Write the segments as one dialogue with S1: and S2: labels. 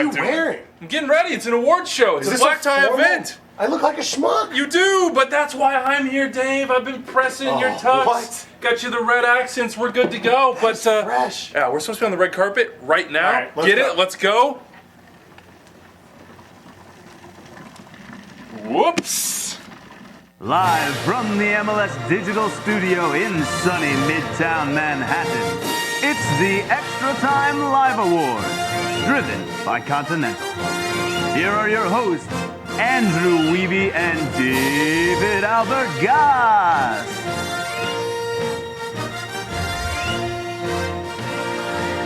S1: What are you wearing?
S2: I'm getting ready. It's an award show. It's a black tie event.
S1: I look like a schmuck.
S2: You do, but that's why I'm here, Dave. I've been pressing your tux.
S1: What?
S2: Got you the red accents. We're good to go.
S1: That's fresh.
S2: Yeah, we're supposed to be on the red carpet right now.
S1: All right, let's
S2: Get
S1: go.
S2: it? Let's go. Whoops.
S3: Live from the MLS Digital Studio in sunny Midtown Manhattan, it's the ExtraTime Live Awards, driven by Continental. Here are your hosts, Andrew Wiebe and David Albergas.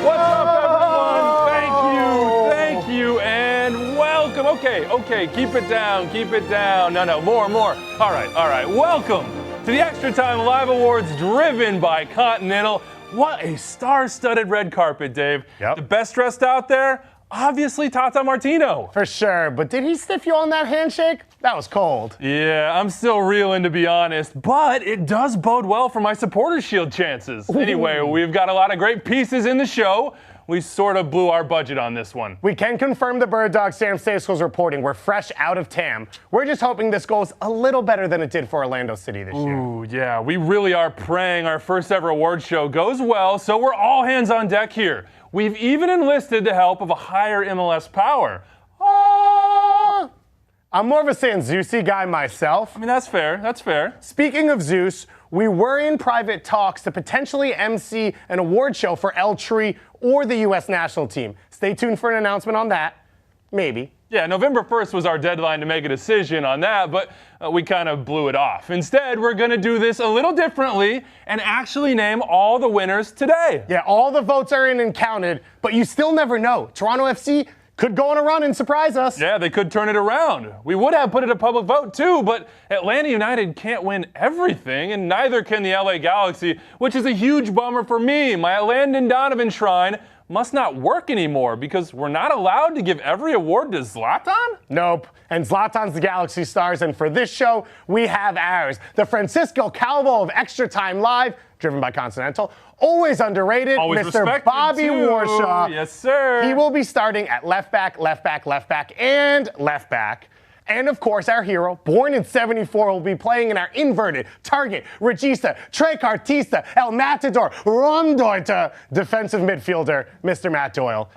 S2: What's up, everyone? Thank you, and welcome. Okay, keep it down. No, more. All right. Welcome to the ExtraTime Live Awards, driven by Continental. What a star-studded red carpet, Dave.
S4: Yep.
S2: The best dressed out there, obviously Tata Martino.
S4: For sure, but did he stiff you on that handshake? That was cold.
S2: Yeah, I'm still reeling, to be honest, but it does bode well for my Supporters Shield chances.
S4: Ooh.
S2: Anyway, we've got a lot of great pieces in the show. We sort of blew our budget on this one.
S4: We can confirm the Bird Dog Sam Staples reporting. We're fresh out of TAM. We're just hoping this goes a little better than it did for Orlando City this year.
S2: Ooh, yeah, we really are praying our first ever award show goes well, so we're all hands on deck here. We've even enlisted the help of a higher MLS power.
S4: I'm more of a San Zusi guy myself.
S2: I mean, that's fair.
S4: Speaking of Zeus, we were in private talks to potentially MC an award show for El Tri or the U.S. national team. Stay tuned for an announcement on that. Maybe.
S2: Yeah, November 1st was our deadline to make a decision on that, but we kind of blew it off. Instead, we're going to do this a little differently and actually name all the winners today.
S4: Yeah, all the votes are in and counted, but you still never know. Toronto FC could go on a run and surprise us.
S2: Yeah, they could turn it around. We would have put it a public vote too, but Atlanta United can't win everything, and neither can the LA Galaxy, which is a huge bummer for me. My Landon Donovan shrine must not work anymore because we're not allowed to give every award to Zlatan?
S4: Nope. And Zlatan's the Galaxy Stars, and for this show, we have ours. The Francisco Calvo of ExtraTime Live, driven by Continental. Always underrated,
S2: Always
S4: Mr.
S2: respected,
S4: Bobby
S2: too.
S4: Warshaw.
S2: Yes, sir.
S4: He will be starting at left back, and left back. And of course, our hero, born in '74, will be playing in our inverted, target, regista, trequartista, El Matador, Rondeuter defensive midfielder, Mr. Matt Doyle.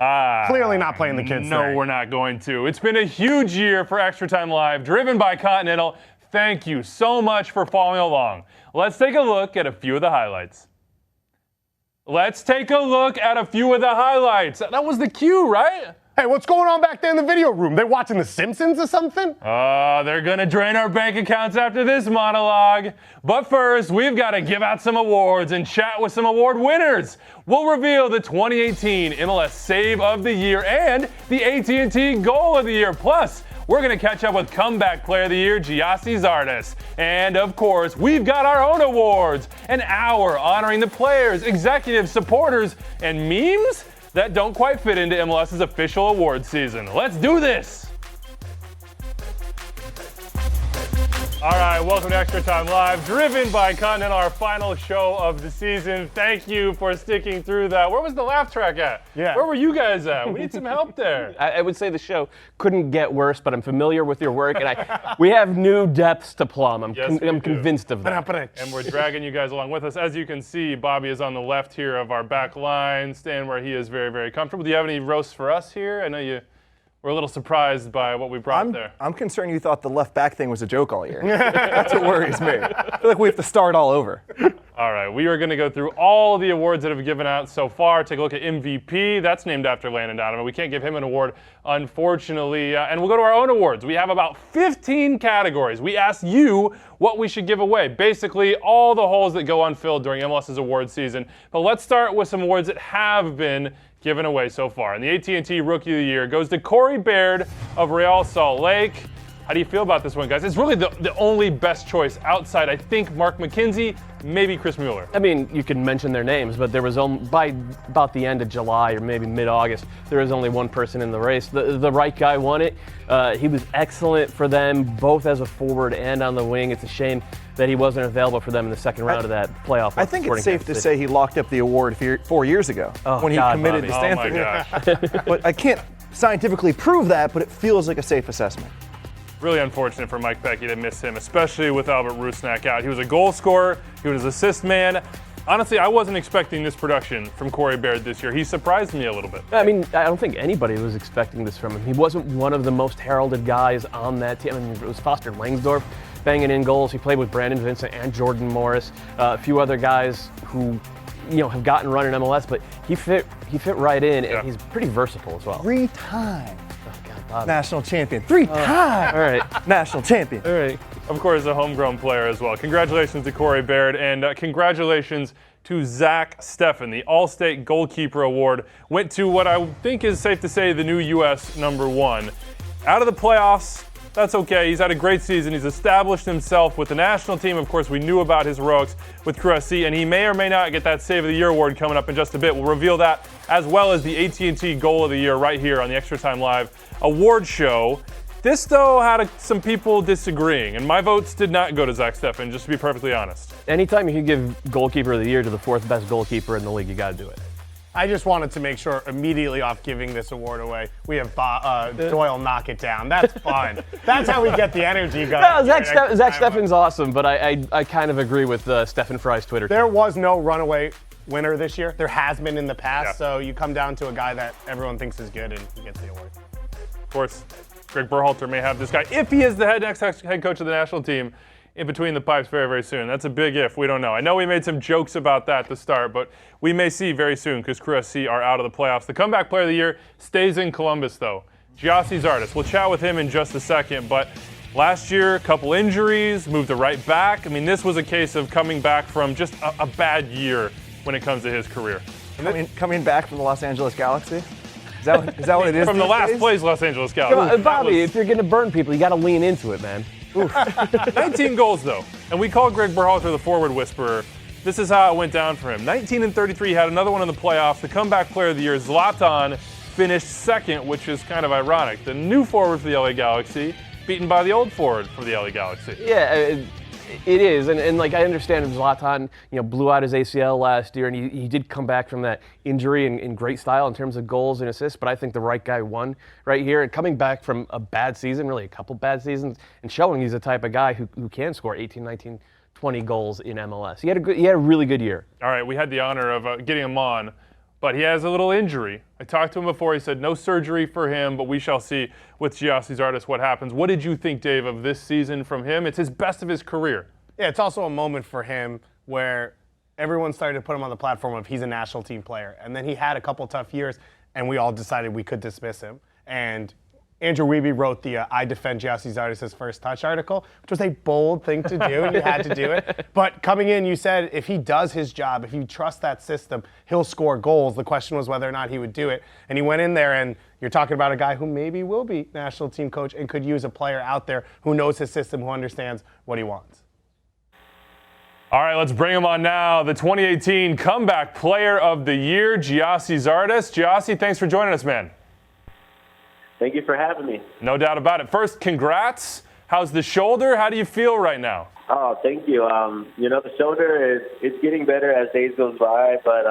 S4: Clearly not playing the kids
S2: No,
S4: today.
S2: we're not going to. It's been a huge year for ExtraTime Live, driven by Continental. Thank you so much for following along. Let's take a look at a few of the highlights. That was the cue, right?
S4: Hey, what's going on back there in the video room? They watching The Simpsons or something?
S2: They're going to drain our bank accounts after this monologue. But first, we've got to give out some awards and chat with some award winners. We'll reveal the 2018 MLS Save of the Year and the AT&T Goal of the Year. Plus, we're going to catch up with Comeback Player of the Year, Giassi Zardes. And of course, we've got our own awards. An hour honoring the players, executives, supporters, and memes that don't quite fit into MLS's official award season. Let's do this. All right, welcome to ExtraTime Live, driven by Continental, our final show of the season. Thank you for sticking through that. Where was the laugh track at?
S4: Yeah.
S2: Where were you guys at? We need some help there.
S5: I would say the show couldn't get worse, but I'm familiar with your work, and we have new depths to plumb. I'm convinced of that.
S2: And we're dragging you guys along with us. As you can see, Bobby is on the left here of our back line, staying where he is very, very comfortable. Do you have any roasts for us here? I know you were a little surprised by what we brought there.
S6: I'm concerned you thought the left back thing was a joke all year. That's what worries me. I feel like we have to start all over.
S2: All right, we are going to go through all the awards that have given out so far. Take a look at MVP. That's named after Landon Donovan. We can't give him an award, unfortunately. And we'll go to our own awards. We have about 15 categories. We asked you what we should give away. Basically, all the holes that go unfilled during MLS's award season. But let's start with some awards that have been given away so far. And the AT&T Rookie of the Year goes to Corey Baird of Real Salt Lake. How do you feel about this one, guys? It's really the only best choice outside, I think, Mark McKenzie, maybe Chris Mueller.
S5: I mean, you can mention their names, but there was by about the end of July or maybe mid-August, there was only one person in the race. The right guy won it. He was excellent for them, both as a forward and on the wing. It's a shame that he wasn't available for them in the second round of that playoff.
S6: I think it's safe to say he locked up the award 4 years ago when he committed to Stanford.
S2: Oh my gosh.
S6: But I can't scientifically prove that, but it feels like a safe assessment.
S2: Really unfortunate for Mike Beckey to miss him, especially with Albert Rusnak out. He was a goal scorer. He was assist man. Honestly, I wasn't expecting this production from Corey Baird this year. He surprised me a little bit.
S5: I mean, I don't think anybody was expecting this from him. He wasn't one of the most heralded guys on that team. I mean, it was Foster Langsdorff banging in goals. He played with Brandon Vincent and Jordan Morris, a few other guys who, have gotten run in MLS, but he fit right in, and he's pretty versatile as well.
S6: 3 times
S5: God,
S6: national champion. 3 times
S5: all right.
S6: national champion.
S5: All right.
S2: Of course, a homegrown player as well. Congratulations to Corey Baird, and congratulations to Zach Steffen. The All-State Goalkeeper Award went to what I think is safe to say the new U.S. #1. Out of the playoffs, that's okay. He's had a great season. He's established himself with the national team. Of course, we knew about his heroics with Crew SC, and he may or may not get that Save of the Year award coming up in just a bit. We'll reveal that, as well as the AT&T Goal of the Year right here on the ExtraTime Live Award Show. This, though, had some people disagreeing, and my votes did not go to Zach Steffen, just to be perfectly honest.
S5: Anytime you can give Goalkeeper of the Year to the 4th best goalkeeper in the league, you got to do it.
S4: I just wanted to make sure immediately off giving this award away, we have Doyle knock it down. That's fun. That's how we get the energy going.
S5: No, Zach Steffen's awesome, but I kind of agree with Stephen Fry's Twitter.
S4: There was no runaway winner this year. There has been in the past, so you come down to a guy that everyone thinks is good, and he gets the award.
S2: Of course, Greg Berhalter may have this guy, if he is the next head coach of the national team, in between the pipes very, very soon. That's a big if. We don't know. I know we made some jokes about that to start, but we may see very soon because Crew SC are out of the playoffs. The comeback player of the year stays in Columbus, though. Gyasi Zardes. We'll chat with him in just a second, but last year, a couple injuries, moved to right back. I mean, this was a case of coming back from just a bad year when it comes to his career.
S6: Coming back from the Los Angeles Galaxy? Is that what it is?
S2: From the last place, Los Angeles Galaxy.
S5: Come on, Bobby, if you're going to burn people, you got to lean into it, man.
S2: 19 goals, though. And we call Greg Berhalter the forward whisperer. This is how it went down for him. 19 and 33, had another one in the playoffs. The comeback player of the year, Zlatan, finished second, which is kind of ironic. The new forward for the LA Galaxy, beaten by the old forward for the LA Galaxy.
S5: Yeah, it is, and like I understand Zlatan, blew out his ACL last year, and he did come back from that injury in great style in terms of goals and assists. But I think the right guy won right here, and coming back from a bad season, really a couple bad seasons, and showing he's the type of guy who can score 18, 19, 20 goals in MLS. He had a really good year.
S2: All right, we had the honor of getting him on, but he has a little injury. I talked to him before. He said no surgery for him, but we shall see with Gyasi Zardes what happens. What did you think, Dave, of this season from him? It's his best of his career.
S4: Yeah, it's also a moment for him where everyone started to put him on the platform of he's a national team player. And then he had a couple tough years, and we all decided we could dismiss him. And Andrew Wiebe wrote the I Defend Gyasi Zardes' First Touch article, which was a bold thing to do, and you had to do it. But coming in, you said if he does his job, if you trust that system, he'll score goals. The question was whether or not he would do it. And he went in there, and you're talking about a guy who maybe will be national team coach and could use a player out there who knows his system, who understands what he wants.
S2: All right, let's bring him on now. The 2018 Comeback Player of the Year, Gyasi Zardes. Gyasi, thanks for joining us, man.
S7: Thank you for having me.
S2: No doubt about it. First, congrats. How's the shoulder? How do you feel right now?
S7: Oh, thank you. The shoulder is getting better as days goes by, but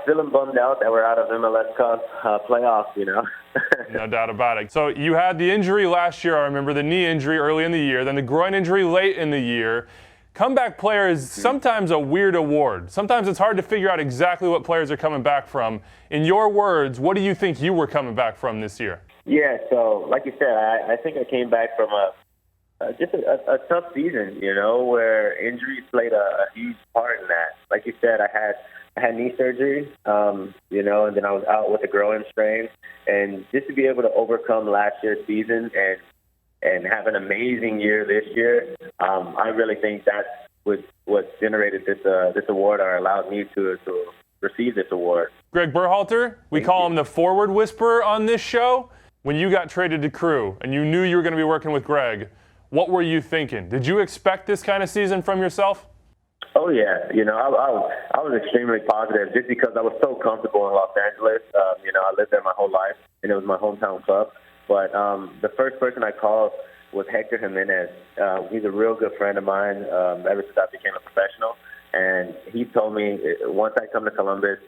S7: feeling bummed out that we're out of MLS Cup playoffs,
S2: No doubt about it. So you had the injury last year, I remember, the knee injury early in the year, then the groin injury late in the year. Comeback player is sometimes a weird award. Sometimes it's hard to figure out exactly what players are coming back from. In your words, what do you think you were coming back from this year?
S7: Yeah, so like you said, I think I came back from just a tough season, where injuries played a huge part in that. Like you said, I had knee surgery, and then I was out with a growing strain. And just to be able to overcome last year's season and have an amazing year this year, I really think that's what generated this award or allowed me to receive this award.
S2: Greg Berhalter, we call him the forward whisperer on this show. When you got traded to Crew and you knew you were going to be working with Greg, what were you thinking? Did you expect this kind of season from yourself?
S7: Oh, yeah. I was extremely positive just because I was so comfortable in Los Angeles. I lived there my whole life, and it was my hometown club. But the first person I called was Hector Jimenez. He's a real good friend of mine ever since I became a professional. And he told me once I come to Columbus,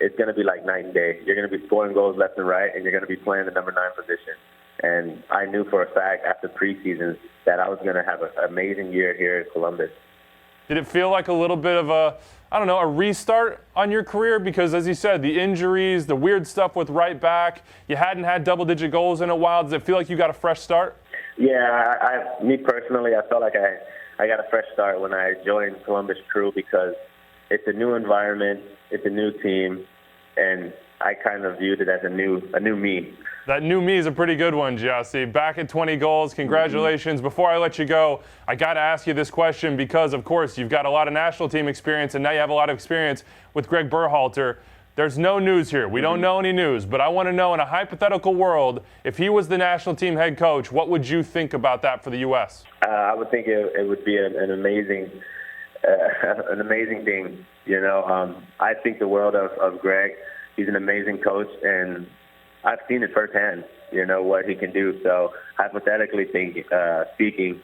S7: it's going to be like night and day. You're going to be scoring goals left and right, and you're going to be playing the number 9 position. And I knew for a fact after preseason that I was going to have an amazing year here in Columbus.
S2: Did it feel like a little bit of a restart on your career? Because as you said, the injuries, the weird stuff with right back, you hadn't had double-digit goals in a while. Does it feel like you got a fresh start?
S7: Yeah, me personally, I felt like I got a fresh start when I joined Columbus Crew because it's a new environment, it's a new team, and I kind of viewed it as a new me.
S2: That new me is a pretty good one, Giassi. Back at 20 goals, congratulations. Mm-hmm. Before I let you go, I got to ask you this question because, of course, you've got a lot of national team experience, and now you have a lot of experience with Greg Berhalter. There's no news here. We don't know any news, but I want to know, in a hypothetical world, if he was the national team head coach, what would you think about that for the U.S.?
S7: I would think it would be an amazing thing. You know, I think the world of Greg. He's an amazing coach, and I've seen it firsthand, you know, what he can do. So hypothetically speaking,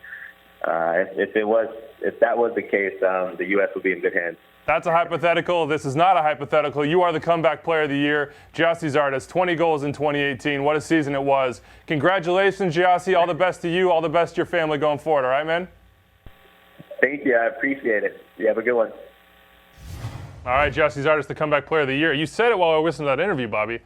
S7: if that was the case, the U.S. would be in good hands.
S2: That's a hypothetical. This is not a hypothetical. You are the comeback player of the year. Giassi Zardes, 20 goals in 2018. What a season it was. Congratulations, Giassi. All the best to you. All the best to your family going forward. All right, man?
S7: Thank you. I appreciate it. You have a good one.
S2: All right, Giassi Zardes, the comeback player of the year. You said it while I was listening to that interview, Bobby.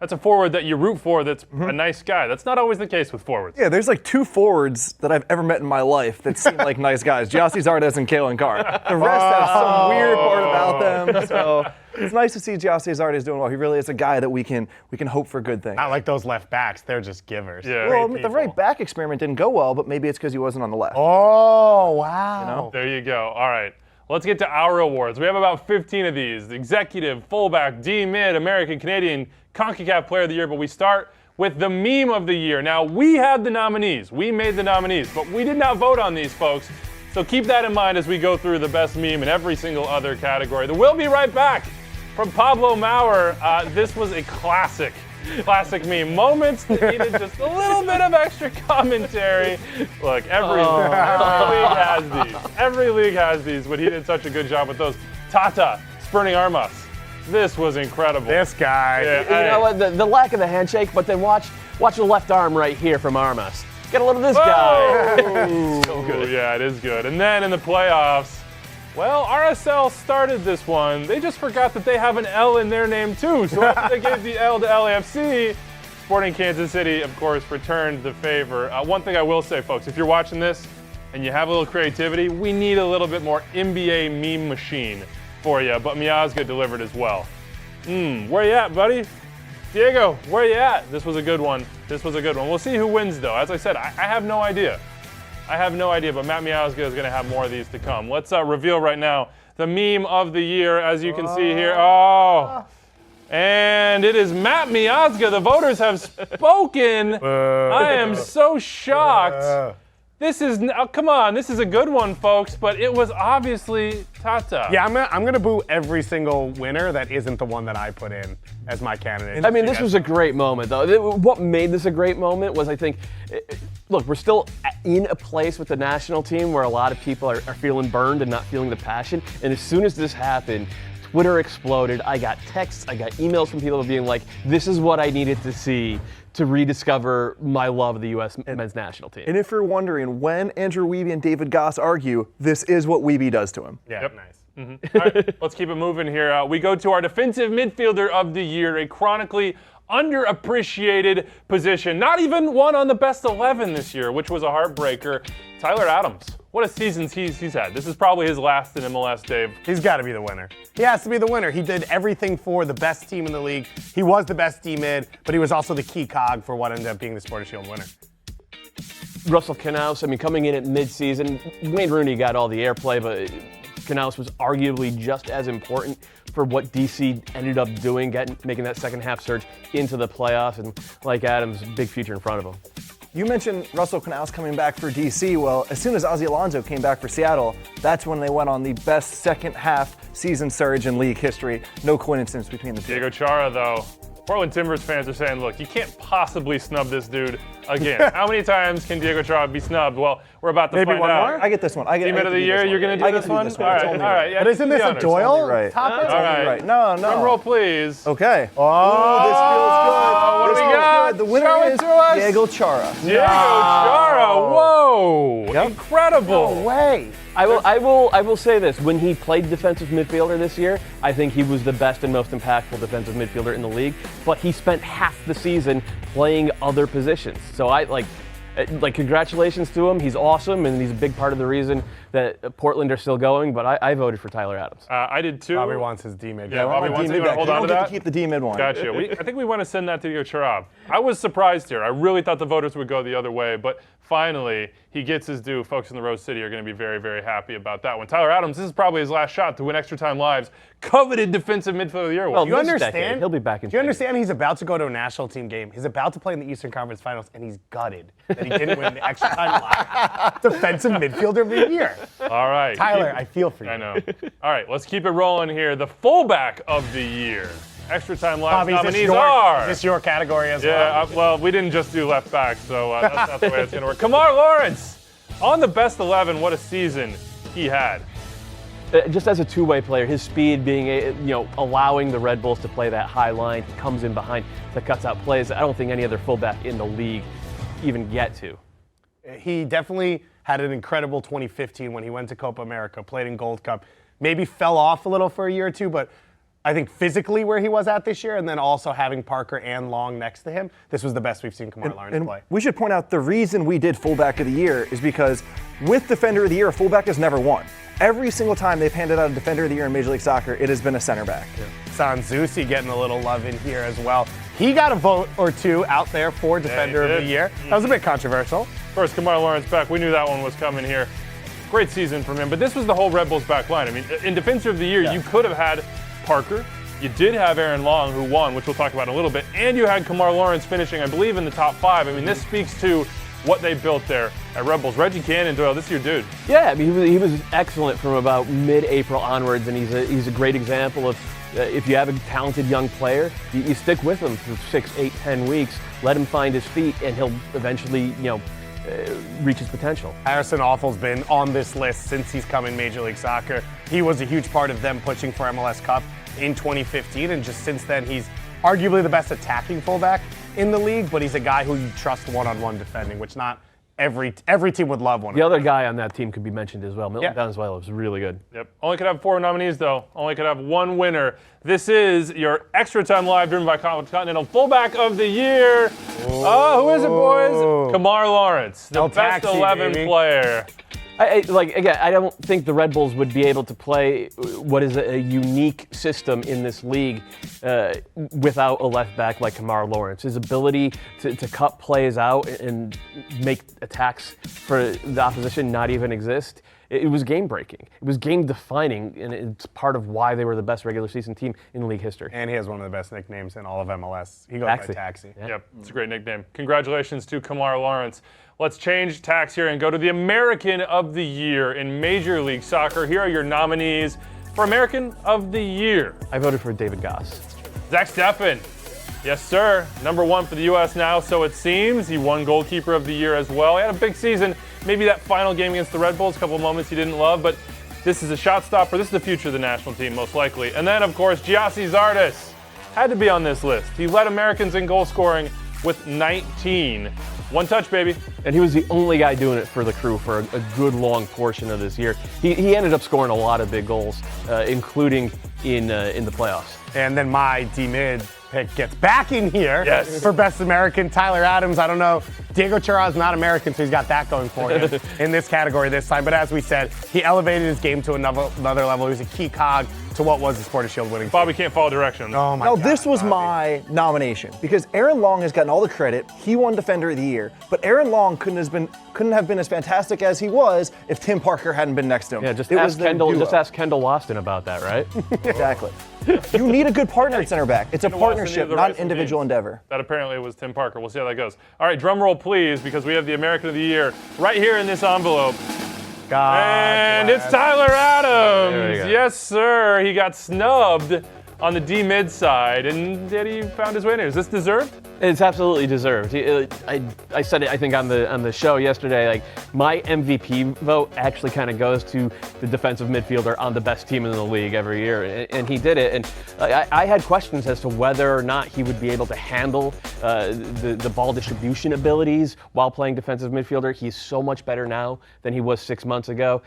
S2: That's a forward that you root for that's a nice guy. That's not always the case with forwards.
S6: Yeah, there's like 2 forwards that I've ever met in my life that seem like nice guys. Giassi Zardes and Kalen Carr. The rest have some weird part about them. So it's nice to see Giassi Zardes doing well. He really is a guy that we can hope for good things.
S4: Not like those left backs. They're just givers.
S2: Yeah.
S6: Well, the right back experiment didn't go well, but maybe it's because he wasn't on the left.
S4: Oh, wow.
S6: You know?
S2: There you go. All right. Let's get to our awards. We have about 15 of these. Executive, fullback, D-mid, American, Canadian, CONCACAF Player of the Year. But we start with the meme of the year. Now, we had the nominees. We made the nominees. But we did not vote on these, folks. So keep that in mind as we go through the best meme in every single other category. The We'll Be Right Back from Pablo Maurer. This was a classic meme. Moments that needed just a little bit of extra commentary. Look, every league has these. Every league has these, but he did such a good job with those. Tata spurning Armas. This was incredible.
S4: This guy.
S5: You know what? The lack of the handshake, but then watch the left arm right here from Armas. Get a look at this guy.
S2: So good. Yeah, it is good. And then in the playoffs, well, RSL started this one. They just forgot that they have an L in their name too. So after they gave the L to LAFC, Sporting Kansas City, of course, returned the favor. One thing I will say, folks, if you're watching this and you have a little creativity, we need a little bit more NBA meme machine for you. But Miazga delivered as well. Where you at, buddy? Diego, where you at? This was a good one. We'll see who wins, though. As I said, I have no idea. But Matt Miazga is going to have more of these to come. Let's reveal right now the meme of the year, as you can see here. Oh, and it is Matt Miazga. The voters have spoken. I am so shocked. This is, come on, this is a good one, folks, but it was obviously Tata.
S4: Yeah, I'm gonna boo every single winner that isn't the one that I put in as my candidate.
S5: I mean, this was a great moment, though. What made this a great moment was, I think, look, we're still in a place with the national team where a lot of people are feeling burned and not feeling the passion. And as soon as this happened, Twitter exploded. I got texts, I got emails from people being like, this is what I needed to see to rediscover my love of the U.S. men's national team.
S6: And if you're wondering, when Andrew Wiebe and David Goss argue, this is what Wiebe does to him.
S4: Yeah,
S2: Yep.
S4: nice.
S2: All right, let's keep it moving here. We go to our defensive midfielder of the year, a chronically underappreciated position. Not even one on the best 11 this year, which was a heartbreaker. Tyler Adams. What a season he's had. This is probably his last in MLS, Dave.
S4: He's got to be the winner. He has to be the winner. He did everything for the best team in the league. He was the best D-mid, but he was also the key cog for what ended up being the Sporting Shield winner.
S5: Russell Knaus, I mean, coming in at midseason, Wayne Rooney got all the airplay, but Knaus was arguably just as important for what DC ended up doing, making that second half surge into the playoffs, and like Adams, big future in front of him.
S6: You mentioned Russell Knaus coming back for DC. Well, as soon as Ozzie Alonso came back for Seattle, that's when they went on the best second half season surge in league history. No coincidence between the two.
S2: Diego Chara, though. Portland Timbers fans are saying, look, you can't possibly snub this dude again. How many times can Diego Chara be snubbed? Well, we're about to
S4: Maybe
S2: find
S4: one
S2: out.
S4: more?
S6: I get this one. I get
S2: Teammate of the year, you're going to do this one? All right, all right. Yeah,
S4: But isn't this a Doyle
S6: right.
S4: topic?
S2: All right.
S6: Right. No.
S2: Drum roll, please.
S6: Okay.
S2: what
S6: This
S2: do we
S6: feels
S2: got?
S6: good. The winner
S2: Show it
S6: is
S2: to us.
S6: Diego Chara.
S2: Diego Chara. Whoa.
S6: Yep.
S2: Incredible.
S4: No way.
S5: I will say this. When he played defensive midfielder this year, I think he was the best and most impactful defensive midfielder in the league. But he spent half the season playing other positions. So congratulations to him. He's awesome, and he's a big part of the reason that Portland are still going. But I voted for Tyler Adams.
S2: I did too.
S4: Bobby wants his D-mid.
S2: Yeah, Bobby wants to hold on to
S6: You don't get
S2: that.
S6: to keep the D-mid one.
S2: Gotcha. I think we want to send that to Diego Chara. I was surprised here. I really thought the voters would go the other way, but finally he gets his due. Folks in the Rose City are going to be very, very happy about that one. Tyler Adams, this is probably his last shot to win Extra Time Live's coveted Defensive Midfielder of the Year award.
S5: Well,
S4: You
S5: this
S4: understand?
S5: decade, he'll be back in.
S4: Do you understand he's about to go to a national team game? He's about to play in the Eastern Conference Finals, and he's gutted that he didn't win the Extra Time Live Defensive Midfielder of the Year.
S2: All right.
S4: Tyler, I feel for you.
S2: I know. All right, let's keep it rolling here. The Fullback of the Year. Extra Time Live
S4: Bobby,
S2: nominees are.
S4: Is this your category as well?
S2: Yeah, well, we didn't just do left back, so that's not the way it's going to work. Kamar Lawrence, on the best 11, what a season he had.
S5: Just as a two-way player, his speed being, allowing the Red Bulls to play that high line, he comes in behind that cuts out plays. I don't think any other fullback in the league even get to.
S4: He definitely had an incredible 2015 when he went to Copa America, played in Gold Cup. Maybe fell off a little for a year or two, but I think physically where he was at this year, and then also having Parker and Long next to him, this was the best we've seen Kamar Lawrence play.
S6: We should point out the reason we did Fullback of the Year is because with Defender of the Year, a fullback has never won. Every single time they've handed out a Defender of the Year in Major League Soccer, it has been a center back.
S4: Sanzusi getting a little love in here as well. He got a vote or two out there for Defender of the Year. That was a bit controversial.
S2: First, Kamar Lawrence back. We knew that one was coming here. Great season from him, but this was the whole Red Bulls back line. I mean, in Defender of the Year, you could have had Parker. You did have Aaron Long, who won, which we'll talk about in a little bit, and you had Kamar Lawrence finishing, I believe, in the top 5. I mean, this speaks to what they built there at Red Bulls. Reggie Cannon, Doyle, this is your dude.
S5: Yeah, I mean, he was excellent from about mid-April onwards, and he's a great example of if you have a talented young player, you stick with him for 6, 8, 10 weeks, let him find his feet, and he'll eventually, reach his potential.
S4: Harrison Awful's been on this list since he's come in Major League Soccer. He was a huge part of them pushing for MLS Cup in 2015, and just since then, he's arguably the best attacking fullback in the league, but he's a guy who you trust one-on-one defending, which not every team would love one.
S5: The other guy on that team could be mentioned as well. Milton
S4: Yeah.
S5: Valenzuela was really good.
S2: Yep. Only could have 4 nominees, though. Only could have 1 winner. This is your Extra Time Live driven by Continental Fullback of the Year. Oh, who is it, boys? Kamar Lawrence, the
S4: El
S2: best
S4: Taxi,
S2: 11
S4: baby.
S2: player.
S5: I don't think the Red Bulls would be able to play what is a unique system in this league without a left back like Kamar Lawrence. His ability to cut plays out and make attacks for the opposition not even exist, it was game-breaking. It was game-defining, and it's part of why they were the best regular season team in league history.
S4: And he has one of the best nicknames in all of MLS. He goes
S5: Taxi.
S4: by Taxi.
S5: Yeah.
S2: Yep, it's a great nickname. Congratulations to Kamar Lawrence. Let's change tacks here and go to the American of the Year in Major League Soccer. Here are your nominees for American of the Year.
S5: I voted for David Goss.
S2: Zach Steffen. Yes, sir. Number 1 for the U.S. now, so it seems. He won Goalkeeper of the Year as well. He had a big season. Maybe that final game against the Red Bulls, a couple of moments he didn't love, but this is a shot stopper. This is the future of the national team, most likely. And then, of course, Gyasi Zardes had to be on this list. He led Americans in goal scoring with 19. 1 touch, baby.
S5: And he was the only guy doing it for the crew for a good long portion of this year. He ended up scoring a lot of big goals, including in the playoffs.
S4: And then my D-mid pick gets back in here
S2: Yes.
S4: for Best American, Tyler Adams. I don't know. Diego Chara is not American, so he's got that going for him in this category this time. But as we said, he elevated his game to another level. He was a key cog to what was the Sport of Shield winning.
S2: Bobby can't follow directions.
S4: Oh my
S6: Now,
S4: God,
S6: this was
S4: Bobby.
S6: my nomination because Aaron Long has gotten all the credit. He won Defender of the Year, but Aaron Long couldn't have been as fantastic as he was if Tim Parker hadn't been next to him.
S5: Yeah, just
S6: It was
S5: ask
S6: the
S5: Kendall.
S6: duo.
S5: Just ask Kendall Loston about that, right?
S6: Exactly. You need a good partner at center back. It's a
S2: Kendall Lawson
S6: partnership,
S2: needed the
S6: not
S2: right
S6: an
S2: some
S6: individual
S2: games.
S6: endeavor.
S2: That apparently was Tim Parker. We'll see how that goes. All right, drum roll, please, because we have the American of the Year right here in this envelope.
S4: God
S2: And
S4: bless.
S2: it's Tyler Adams.
S5: There we go.
S2: Yes, sir. He got snubbed on the D-mid side, and yet he found his way in here. Is this deserved?
S5: It's absolutely deserved. I said it, I think, on the show yesterday. Like, my MVP vote actually kind of goes to the defensive midfielder on the best team in the league every year, and he did it. And I had questions as to whether or not he would be able to handle the ball distribution abilities while playing defensive midfielder. He's so much better now than he was 6 months ago.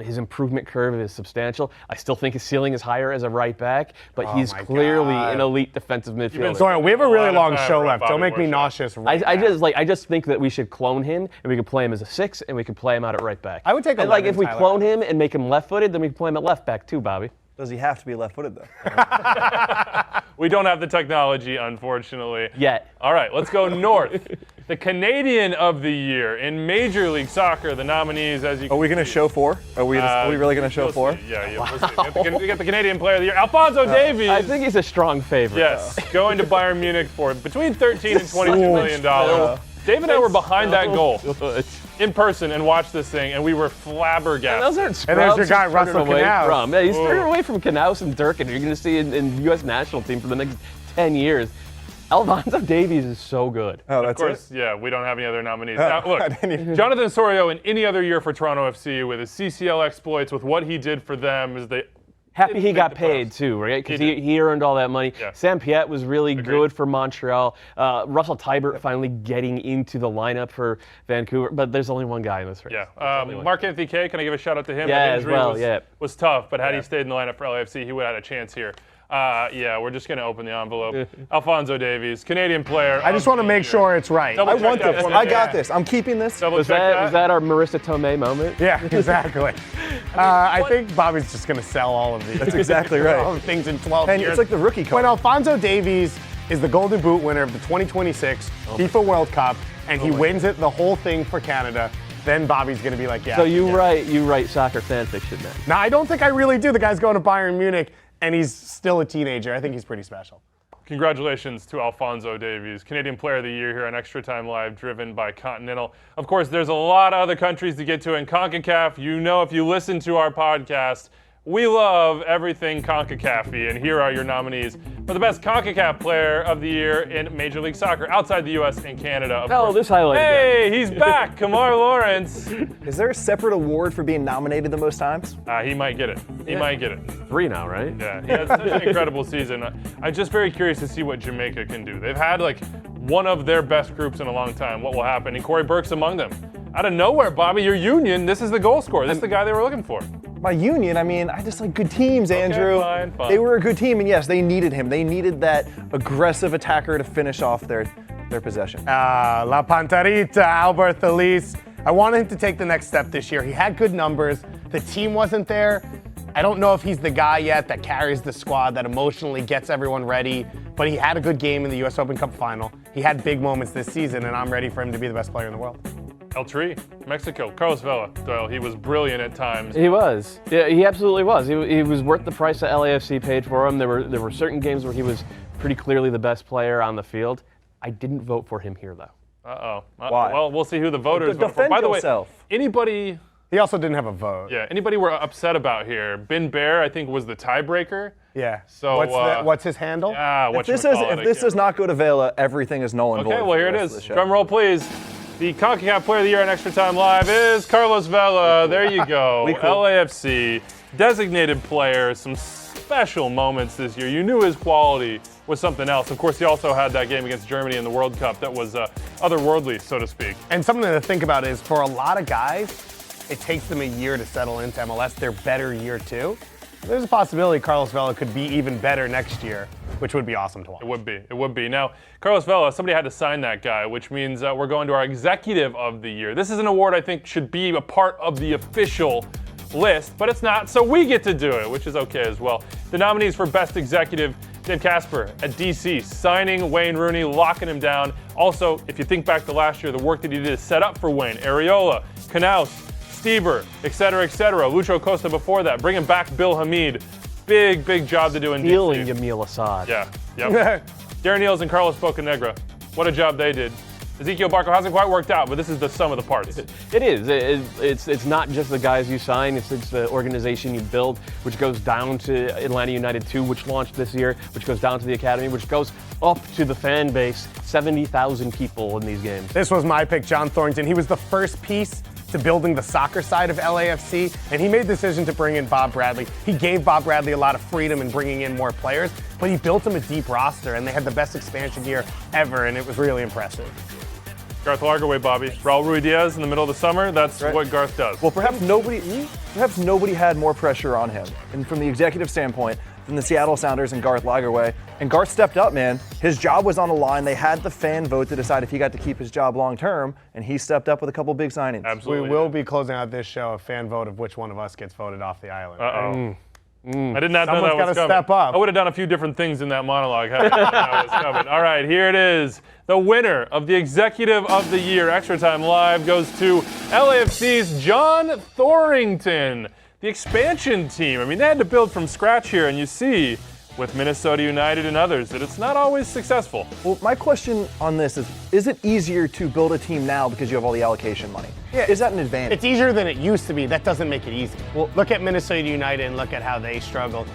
S5: His improvement curve is substantial. I still think his ceiling is higher as a right back, but he's clearly an elite defensive midfielder.
S4: Sorry, we have a really long show left.
S2: Bobby
S4: Don't make me
S2: Warshak.
S4: nauseous.
S5: I just think that we should clone him, and we could play him as a 6, and we could play him out at right back.
S4: I would take
S5: and like
S4: 11,
S5: if we
S4: Tyler.
S5: clone him and make him left-footed, then we can play him at left back too, Bobby.
S6: Does he have to be left-footed though?
S2: We don't have the technology, unfortunately.
S5: Yet.
S2: All right, let's go north. The Canadian of the Year in Major League Soccer, the nominees, as you
S6: Are we going to show 4? Are we really going to show
S2: we'll
S6: 4?
S2: see. Yeah, we'll see. We got the Canadian Player of the Year, Alphonso Davies.
S5: I think he's a strong favorite.
S2: Yes, going to Bayern Munich for between $13 and $22 million. Dave and I were behind that goal in person and watched this thing, and we were flabbergasted.
S5: Those aren't
S4: And there's your
S5: scrubs
S4: guy,
S5: he's turning
S4: Russell
S5: away
S4: Knaus.
S5: from. Yeah, he's turning away from Knaus and Durkin, who you're going to see in U.S. national team for the next 10 years. Alphonso Davies is so good.
S6: Oh,
S2: Of
S6: that's
S2: course,
S6: it?
S2: yeah, we don't have any other nominees. Now, look, Jonathan Osorio in any other year for Toronto FC with his CCL exploits, with what he did for them, is they
S5: Happy
S2: didn't
S5: he
S2: make
S5: got
S2: the
S5: paid
S2: playoffs.
S5: too, right? Because
S2: He did.
S5: he earned all that money.
S2: Yeah.
S5: Sam Piet was really
S2: Agreed.
S5: good for Montreal. Russell Tybert finally getting into the lineup for Vancouver, but there's only one guy in this race.
S2: Yeah, Mark Anthony K, can I give a shout out to him?
S5: Yeah,
S2: That
S5: as
S2: injury
S5: well,
S2: was tough, but had he stayed in the lineup for LAFC, he would have had a chance here. Yeah, we're just going to open the envelope. Alphonso Davies, Canadian player.
S4: I just want to make sure it's right.
S2: Double
S6: I
S2: check
S6: want
S2: that
S6: this.
S2: for me.
S6: I got this. I'm keeping this.
S2: Double
S5: Was
S2: check
S5: that our Marissa Tomei moment?
S4: Yeah, exactly. I think Bobby's just going to sell all of these.
S6: That's exactly right.
S4: All the things in 12
S6: And
S4: years.
S6: it's like the rookie card.
S4: When Alphonso Davies is the Golden Boot winner of the 2026 FIFA World Cup, and he wins it, the whole thing for Canada, then Bobby's going to be like, yeah.
S5: So you write soccer fan fiction then?
S4: Now, I don't think I really do. The guy's going to Bayern Munich, and he's still a teenager. I think he's pretty special.
S2: Congratulations to Alphonso Davies, Canadian Player of the Year here on ExtraTime Live, driven by Continental. Of course, there's a lot of other countries to get to in CONCACAF. You know, if you listen to our podcast, we love everything CONCACAF-y, and here are your nominees for the best CONCACAF Player of the Year in Major League Soccer outside the U.S. and Canada. Of course.
S5: this highlight.
S2: Hey, he's back, Kamar Lawrence.
S6: Is there a separate award for being nominated the most times?
S2: He might get it. He might get it.
S5: 3 now, right?
S2: Yeah, he has such an incredible season. I'm just very curious to see what Jamaica can do. They've had like one of their best groups in a long time. What will happen? And Corey Burke's among them. Out of nowhere, Bobby, your Union, this is the goal scorer. This is the guy they were looking for.
S6: My Union, I mean, I just like good teams, Andrew.
S2: fine.
S6: They were a good team, and yes, they needed him. They needed that aggressive attacker to finish off their possession.
S4: La Pantarita, Albert Elise. I wanted him to take the next step this year. He had good numbers. The team wasn't there. I don't know if he's the guy yet that carries the squad, that emotionally gets everyone ready, but he had a good game in the U.S. Open Cup final. He had big moments this season, and I'm ready for him to be the best player in the world.
S2: El Tri, Mexico, Carlos Vela. Doyle, he was brilliant at times.
S5: He was. Yeah, he absolutely was. He was worth the price that LAFC paid for him. There were certain games where he was pretty clearly the best player on the field. I didn't vote for him here, though.
S2: Uh-oh.
S6: Why?
S2: Well, we'll see who the voters vote for.
S6: Defend
S2: By the way,
S6: yourself.
S2: anybody
S4: He also didn't have a vote.
S2: anybody we're upset about here? Ben Bear, I think, was the tiebreaker.
S4: Yeah.
S2: So,
S4: what's his handle?
S6: If this does not go to Vela, everything is null and void.
S2: Okay, well,
S6: for
S2: here
S6: the
S2: it
S6: rest of
S2: is.
S6: the show.
S2: Drum roll, please. The CONCACAF Player of the Year on ExtraTime Live is Carlos Vela. There you go. LAFC, designated player, some special moments this year. You knew his quality was something else. Of course, he also had that game against Germany in the World Cup that was otherworldly, so to speak.
S4: And something to think about is for a lot of guys, it takes them a year to settle into MLS. They're better year 2. There's a possibility Carlos Vela could be even better next year, which would be awesome to watch.
S2: It would be. It would be. Now, Carlos Vela, somebody had to sign that guy, which means we're going to our Executive of the Year. This is an award I think should be a part of the official list, but it's not, so we get to do it, which is okay as well. The nominees for Best Executive, Dave Casper at DC, signing Wayne Rooney, locking him down. Also, if you think back to last year, the work that he did to set up for Wayne, Areola, Knaus, Stieber, et cetera, Lucho Costa before that, bringing back Bill Hamid. Big job to do in
S5: Stealing
S2: DC.
S5: Yamil Assad.
S2: Yeah, yep. Darren Eales and Carlos Bocanegra, what a job they did. Ezekiel Barco hasn't quite worked out, but this is the sum of the parts.
S5: It is. It's not just the guys you sign. It's the organization you build, which goes down to Atlanta United 2, which launched this year, which goes down to the academy, which goes up to the fan base. 70,000 people in these games.
S4: This was my pick, John Thornton. He was the first piece to building the soccer side of LAFC, and he made the decision to bring in Bob Bradley. He gave Bob Bradley a lot of freedom in bringing in more players, but he built him a deep roster, and they had the best expansion year ever, and it was really impressive.
S2: Garth Lagerway, Bobby. Raul Ruiz in the middle of the summer, that's
S6: Right.
S2: what Garth does.
S6: Well, perhaps nobody had more pressure on him, and from the executive standpoint, than the Seattle Sounders and Garth Lagerway. And Garth stepped up, man. His job was on the line. They had the fan vote to decide if he got to keep his job long term, and he stepped up with a couple big signings.
S2: Absolutely.
S4: We will be closing out this show a fan vote of which one of us gets voted off the island.
S2: Uh-oh. I did not know
S4: Someone's
S2: that was
S4: gotta
S2: coming.
S4: step up.
S2: I would have done a few different things in that monologue had I known that was coming. All right, here it is. The winner of the Executive of the Year Extra Time Live goes to LAFC's John Thorrington, the expansion team. I mean, they had to build from scratch here, and you see with Minnesota United and others that it's not always successful.
S6: Well, my question on this is it easier to build a team now because you have all the allocation money?
S4: Yeah.
S6: Is that an advantage?
S4: It's easier than it used to be. That doesn't make it easy. Well, look at Minnesota United and look at how they struggled.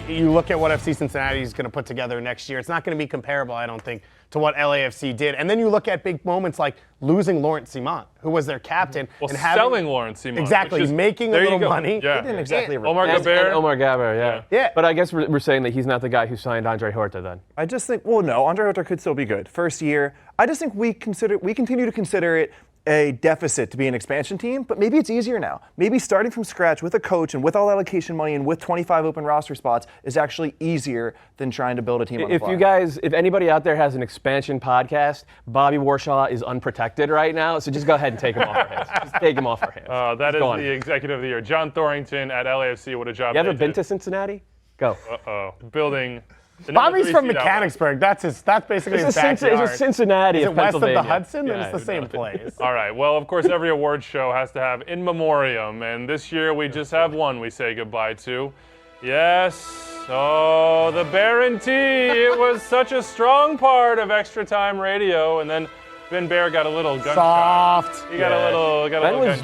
S4: You look at what FC Cincinnati is going to put together next year. It's not going to be comparable, I don't think, to what LAFC did. And then you look at big moments like losing Lawrence Simon, who was their captain.
S2: Well,
S4: and
S2: selling Lawrence Simon.
S4: Exactly,
S2: which is-
S4: making a
S2: there you
S4: little
S2: go.
S4: money.
S2: Yeah.
S6: They didn't exactly.
S2: Omar
S5: And
S2: Gaber.
S5: Omar Gaber, yeah.
S4: Yeah.
S5: But I guess we're saying that he's not the guy who signed Andre Horta then.
S6: I just think, well, no, Andre Horta could still be good. First year. I just think we continue to consider it a deficit to be an expansion team, but maybe it's easier now. Maybe starting from scratch with a coach and with all allocation money and with 25 open roster spots is actually easier than trying to build a team on the fly.
S5: If anybody out there has an expansion podcast, Bobby Warshaw is unprotected right now, so just go ahead and take him off our hands. Just take him off our hands.
S2: That is
S5: Go on.
S2: the Executive of the Year. John Thorrington at LAFC. What a job
S5: You ever
S2: they
S5: been
S2: did.
S5: to Cincinnati? Go.
S2: Uh-oh. Building. the number
S4: Bobby's
S2: 3
S4: from
S2: seed outlet.
S4: Mechanicsburg. That's basically his
S5: It's
S4: backyard.
S5: Cincinnati
S4: Is
S5: of
S4: it west of
S5: Pennsylvania.
S4: the Hudson? Then
S5: Yeah,
S4: it's the same place.
S2: All right. Well, of course, every award show has to have in memoriam, and this year we just have one we say goodbye to. Yes. Oh, the Baron T. It was such a strong part of Extra Time Radio, and then Ben Bear got a little gun
S4: Soft.
S2: He got a little gun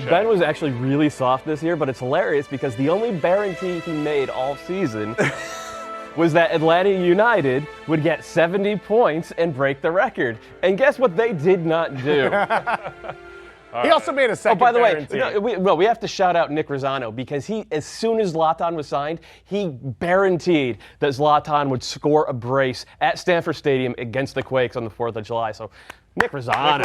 S5: Ben was actually really soft this year, but it's hilarious because the only guarantee he made all season was that Atlanta United would get 70 points and break the record. And guess what they did not do?
S4: He also made a second
S5: Oh, by the way,
S4: guarantee.
S5: we have to shout out Nick Rosano because as soon as Zlatan was signed, he guaranteed that Zlatan would score a brace at Stanford Stadium against the Quakes on the 4th of July. So, Nick Rosano.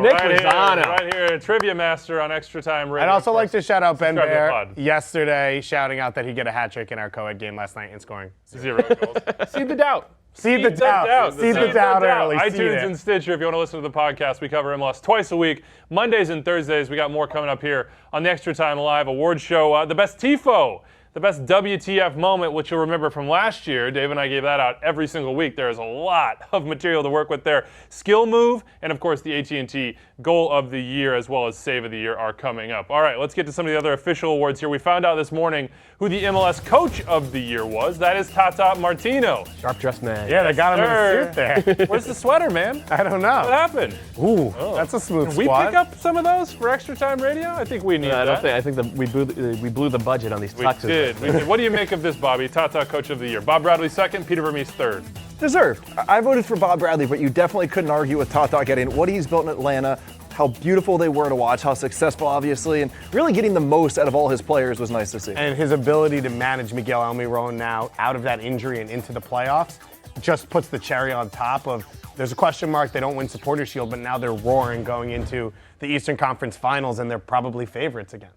S2: Nick Rosano. Right here, Trivia Master on Extra Time Radio.
S4: I'd also like to shout out Ben
S2: Subscribe to the
S4: Bear
S2: pod.
S4: yesterday, shouting out that he got a hat trick in our co-ed game last night and scoring
S2: 0 goals. Seed the doubt.
S4: Seed the doubt. Seed the doubt early. Seed
S2: iTunes
S4: it.
S2: and Stitcher if you want to listen to the podcast. We cover MLS twice a week, Mondays and Thursdays. We got more coming up here on the Extra Time Live Award Show. The best Tipo, the best WTF moment, which you'll remember from last year. Dave and I gave that out every single week. There is a lot of material to work with there. Skill move, and of course the AT&T Goal of the Year as well as Save of the Year are coming up. All right, let's get to some of the other official awards here. We found out this morning who the MLS Coach of the Year was. That is Tata Martino.
S5: Sharp dressed man.
S4: Yeah, they got him in a suit there.
S2: Where's the sweater, man?
S4: I don't know.
S2: What happened?
S4: Ooh, that's a smooth
S2: Can we
S4: squad.
S2: pick up some of those for Extra Time Radio? I think we need
S5: No,
S2: that.
S5: I think that we blew the budget on these
S2: We
S5: tuxes.
S2: did. What do you make of this, Bobby? Tata Coach of the Year. Bob Bradley second, Peter Vermees third.
S6: Deserved. I voted for Bob Bradley, but you definitely couldn't argue with Tata getting what he's built in Atlanta, how beautiful they were to watch, how successful, obviously, and really getting the most out of all his players was nice to see.
S4: And his ability to manage Miguel Almiron now out of that injury and into the playoffs just puts the cherry on top of, there's a question mark, they don't win Supporter Shield, but now they're roaring going into the Eastern Conference Finals, and they're probably favorites again.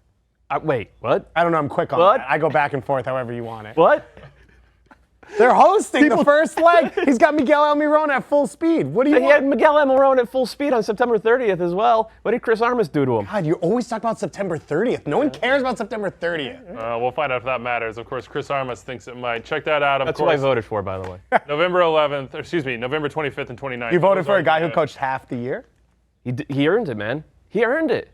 S5: Wait, what?
S4: I don't know, I'm quick on
S5: What?
S4: that. I go back and forth however you want it.
S5: What?
S4: They're hosting the first leg. He's got Miguel Almiron at full speed. What do you
S5: He
S4: want?
S5: had Miguel Almiron at full speed on September 30th as well. What did Chris Armas do to him?
S4: God, you always talk about September 30th. No one cares about September 30th.
S2: We'll find out if that matters. Of course, Chris Armas thinks it might. Check that out. Of
S5: That's who I
S2: course,
S5: voted for, by the way.
S2: November 25th and 29th.
S4: You voted
S2: Those
S4: for
S2: are
S4: a guy who
S2: the-
S4: coached half the year?
S5: He earned it, man. He earned it.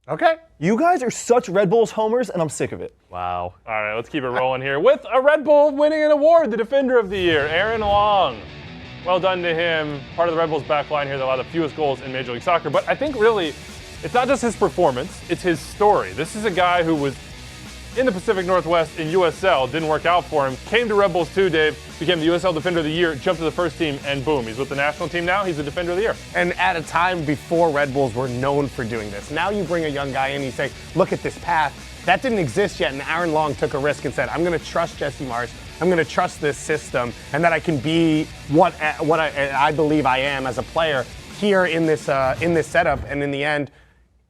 S4: Okay.
S6: You guys are such Red Bulls homers, and I'm sick of it.
S5: Wow.
S2: All right, let's keep it rolling here with a Red Bull winning an award, the Defender of the Year, Aaron Long. Well done to him. Part of the Red Bulls back line here that allowed the fewest goals in Major League Soccer. But I think really, it's not just his performance, it's his story. This is a guy who was in the Pacific Northwest in USL, didn't work out for him, came to Red Bulls 2, Dave, became the USL Defender of the Year, jumped to the first team, and boom, he's with the national team now, he's the Defender of the Year.
S4: And at a time before Red Bulls were known for doing this. Now you bring a young guy in, you say, look at this path. That didn't exist yet, and Aaron Long took a risk and said, I'm going to trust Jesse Marsch, I'm going to trust this system, and that I can be what I believe I am as a player here in this setup, and in the end,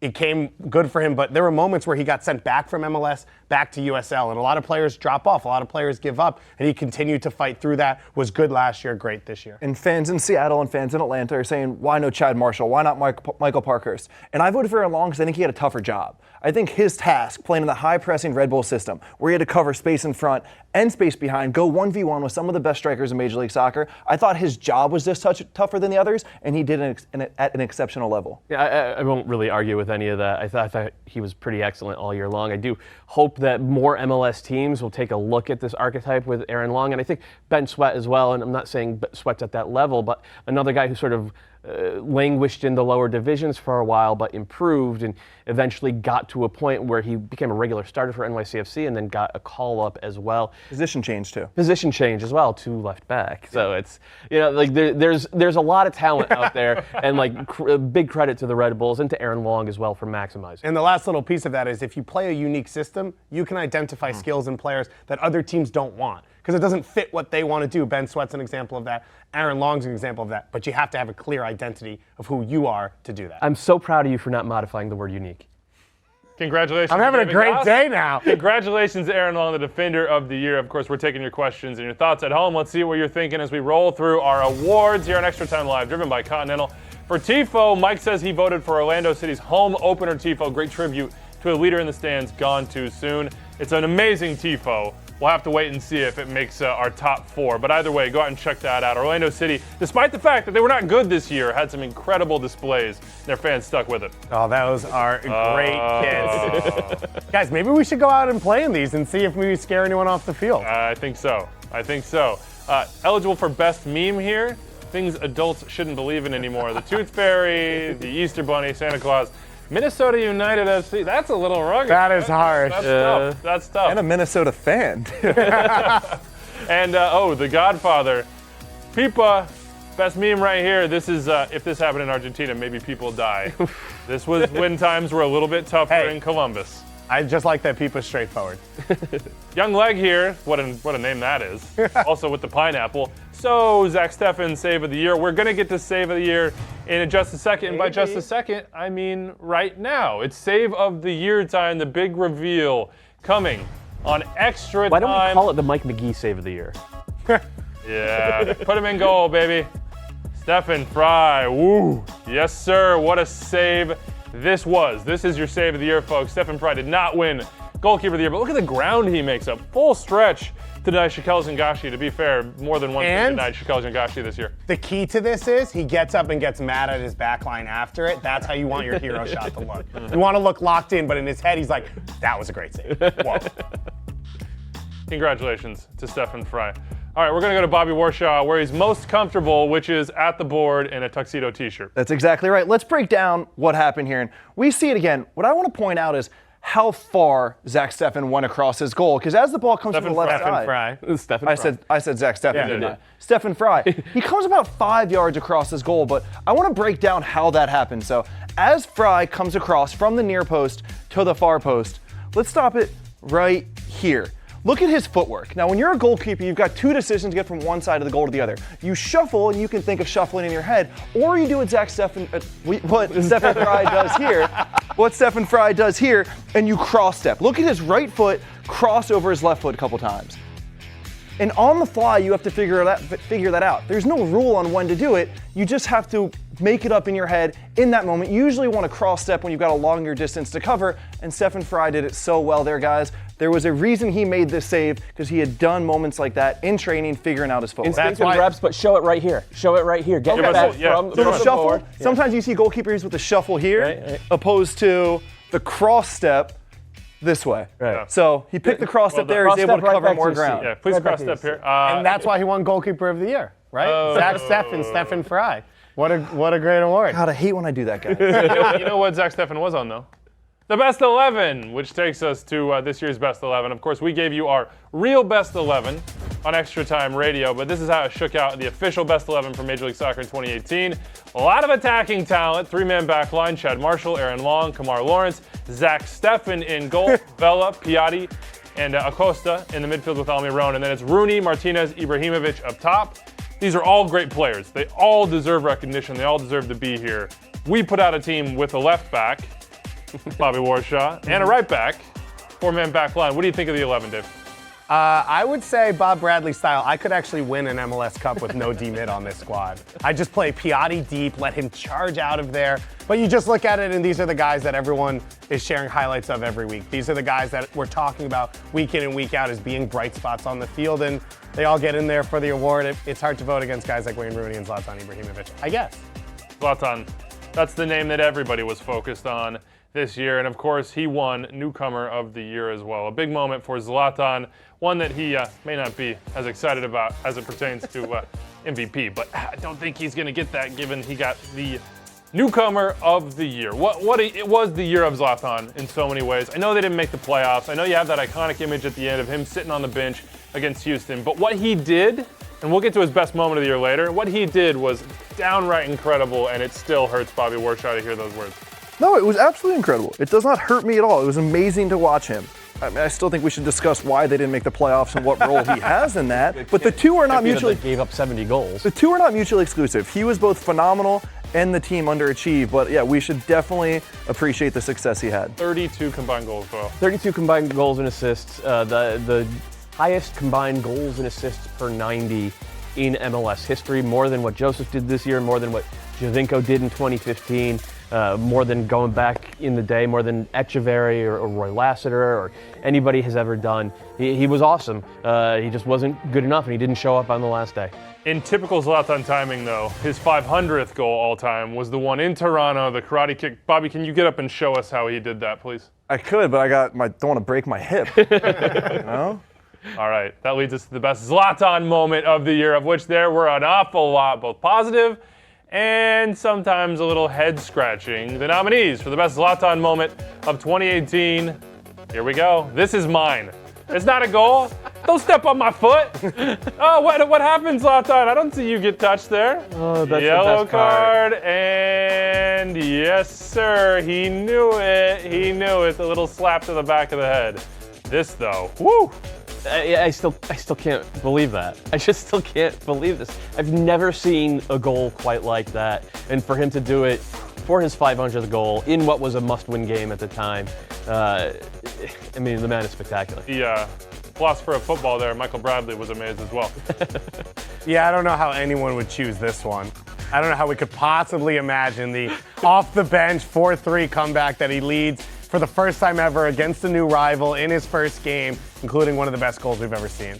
S4: it came good for him, but there were moments where he got sent back from MLS, back to USL, and a lot of players drop off, a lot of players give up, and he continued to fight through that, was good last year, great this year.
S6: And fans in Seattle and fans in Atlanta are saying, why no Chad Marshall? Why not Michael Parkhurst? And I voted for Aaron Long because I think he had a tougher job. I think his task, playing in the high-pressing Red Bull system, where he had to cover space in front and space behind, go 1v1 with some of the best strikers in Major League Soccer, I thought his job was just tougher than the others, and he did it at an exceptional level.
S5: Yeah, I won't really argue with any of that. I thought he was pretty excellent all year long. I do hope that more MLS teams will take a look at this archetype with Aaron Long, and I think Ben Sweat as well, and I'm not saying Sweat's at that level, but another guy who sort of languished in the lower divisions for a while, but improved and eventually got to a point where he became a regular starter for NYCFC and then got a call up as well.
S6: Position change too.
S5: Position change as well to left back. So it's, like there's a lot of talent out there, and like big credit to the Red Bulls and to Aaron Long as well for maximizing.
S4: And the last little piece of that is if you play a unique system, you can identify skills in players that other teams don't want, because it doesn't fit what they want to do. Ben Sweat's an example of that. Aaron Long's an example of that. But you have to have a clear identity of who you are to do that.
S5: I'm so proud of you for not modifying the word unique.
S2: Congratulations.
S4: I'm having a great
S2: Goss.
S4: day now.
S2: Congratulations, Aaron Long, the Defender of the Year. Of course, we're taking your questions and your thoughts at home. Let's see what you're thinking as we roll through our awards here on Extra Time Live, driven by Continental. For Tipo, Mike says he voted for Orlando City's home opener Tipo. Great tribute to a leader in the stands gone too soon. It's an amazing Tipo. We'll have to wait and see if it makes our top 4. But either way, go out and check that out. Orlando City, despite the fact that they were not good this year, had some incredible displays. Their fans stuck with it.
S4: Oh, those are great kids. Guys, maybe we should go out and play in these and see if we scare anyone off the field.
S2: I think so. Eligible for best meme here. Things adults shouldn't believe in anymore. The Tooth Fairy, the Easter Bunny, Santa Claus. Minnesota United FC, that's a little rugged.
S4: That is harsh.
S2: That's tough.
S6: And a Minnesota fan.
S2: And, The Godfather. Pipa, best meme right here. This is, if this happened in Argentina, maybe people die. This was when times were a little bit tougher in Columbus.
S4: I just like that Pipa's straightforward.
S2: Young Leg here, what a name that is. Also with the pineapple. So, Zach Steffen, Save of the Year. We're going to get to Save of the Year in just a second. And by just a second, I mean right now. It's Save of the Year time, the big reveal coming on Extra Time.
S5: Why don't we call it the Mike McGee Save of the Year?
S2: Yeah, put him in goal, baby. Stephen Fry, woo. Yes, sir, what a save this was. This is your Save of the Year, folks. Stephen Fry did not win Goalkeeper of the Year, but look at the ground he makes up. Full stretch to deny Shakel Zangashi. To be fair, more than one thing denied Shakel Zangashi this year.
S4: The key to this is he gets up and gets mad at his backline after it. That's how you want your hero shot to look. You want to look locked in, but in his head, he's like, that was a great save. Whoa.
S2: Congratulations to Stephen Fry. All right, we're going to go to Bobby Warshaw, where he's most comfortable, which is at the board in a tuxedo t-shirt.
S6: That's exactly right. Let's break down what happened here. And we see it again. What I want to point out is how far Zach Steffen went across his goal. Because as the ball comes from the left side, I said Zach Steffen, didn't I? Stephen Fry. He comes about 5 yards across his goal, but I want to break down how that happened. So as Fry comes across from the near post to the far post, let's stop it right here. Look at his footwork. Now, when you're a goalkeeper, you've got two decisions to get from one side of the goal to the other. You shuffle, and you can think of shuffling in your head, or you do what Stephen Fry does here. What Stephen Fry does here, and you cross step. Look at his right foot cross over his left foot a couple times. And on the fly, you have to figure that out. There's no rule on when to do it. You just have to make it up in your head in that moment. You usually want to cross step when you've got a longer distance to cover, and Stephen Fry did it so well there, guys. There was a reason he made this save, because he had done moments like that in training, figuring out his footwork.
S5: Instinctive reps, but show it right here. Show it right here. Get it back from
S6: the shuffle.
S5: Forward.
S6: Sometimes you see goalkeepers with the shuffle here, opposed to the cross step this way.
S5: Right.
S6: So he picked the cross step there. He's able to cover more ground.
S2: Yeah, please cross step here.
S4: And that's why he won Goalkeeper of the Year. right?
S2: Oh.
S4: Zach Steffen, Stephen Fry. What a great award.
S6: God, I hate when I do that, guys.
S2: You know what Zach Steffen was on, though? The Best 11, which takes us to this year's Best 11. Of course, we gave you our real Best 11 on ExtraTime Radio, but this is how it shook out the official Best 11 for Major League Soccer in 2018. A lot of attacking talent, three-man back line, Chad Marshall, Aaron Long, Kamar Lawrence, Zach Steffen in goal, Vela, Piatti, and Acosta in the midfield with Almiron. And then it's Rooney, Martinez, Ibrahimovic up top. These are all great players. They all deserve recognition. They all deserve to be here. We put out a team with a left back, Bobby Warshaw, and a right back, four-man back line. What do you think of the 11, Dave?
S4: I would say Bob Bradley style. I could actually win an MLS Cup with no D-mid on this squad. I just play Piatti deep, let him charge out of there. But you just look at it, and these are the guys that everyone is sharing highlights of every week. These are the guys that we're talking about week in and week out as being bright spots on the field, and they all get in there for the award. It's hard to vote against guys like Wayne Rooney and Zlatan Ibrahimovic, I guess.
S2: Zlatan, that's the name that everybody was focused on this year, and of course he won Newcomer of the Year as well. A big moment for Zlatan, one that he may not be as excited about as it pertains to MVP, but I don't think he's going to get that given he got the Newcomer of the Year. It was the year of Zlatan in so many ways. I know they didn't make the playoffs. I know you have that iconic image at the end of him sitting on the bench against Houston, but what he did, and we'll get to his best moment of the year later, what he did was downright incredible, and it still hurts Bobby Warshaw to hear those words.
S6: No, it was absolutely incredible. It does not hurt me at all. It was amazing to watch him. I mean, I still think we should discuss why they didn't make the playoffs and what role he has in that. But the two are not mutually
S5: gave up 70 goals.
S6: The two are not mutually exclusive. He was both phenomenal and the team underachieved. But yeah, we should definitely appreciate the success he had.
S2: 32 combined goals, Will.
S5: 32 combined goals and assists. The highest combined goals and assists per 90 in MLS history. More than what Joseph did this year. More than what Javinko did in 2015. More than going back in the day, more than Echeverry or Roy Lassiter or anybody has ever done. He was awesome. He just wasn't good enough, and he didn't show up on the last day.
S2: In typical Zlatan timing, though, his 500th goal all-time was the one in Toronto, the karate kick. Bobby, can you get up and show us how he did that, please?
S6: I could, but don't want to break my hip. You know?
S2: All right, that leads us to the best Zlatan moment of the year, of which there were an awful lot, both positive and sometimes a little head-scratching. The nominees for the best Zlatan moment of 2018. Here we go. This is mine. It's not a goal. Don't step on my foot. Oh, what happened, Zlatan? I don't see you get touched there.
S5: Oh, that's
S2: Yellow
S5: the best part.
S2: card, and yes, sir, he knew it. He knew it. A little slap to the back of the head. This, though, woo.
S5: I still can't believe that. I just still can't believe this. I've never seen a goal quite like that. And for him to do it for his 500th goal in what was a must-win game at the time, I mean, the man is spectacular.
S2: The philosopher of football there, Michael Bradley, was amazed as well.
S4: Yeah, I don't know how anyone would choose this one. I don't know how we could possibly imagine the off-the-bench 4-3 comeback that he leads for the first time ever against a new rival in his first game, including one of the best goals we've ever seen.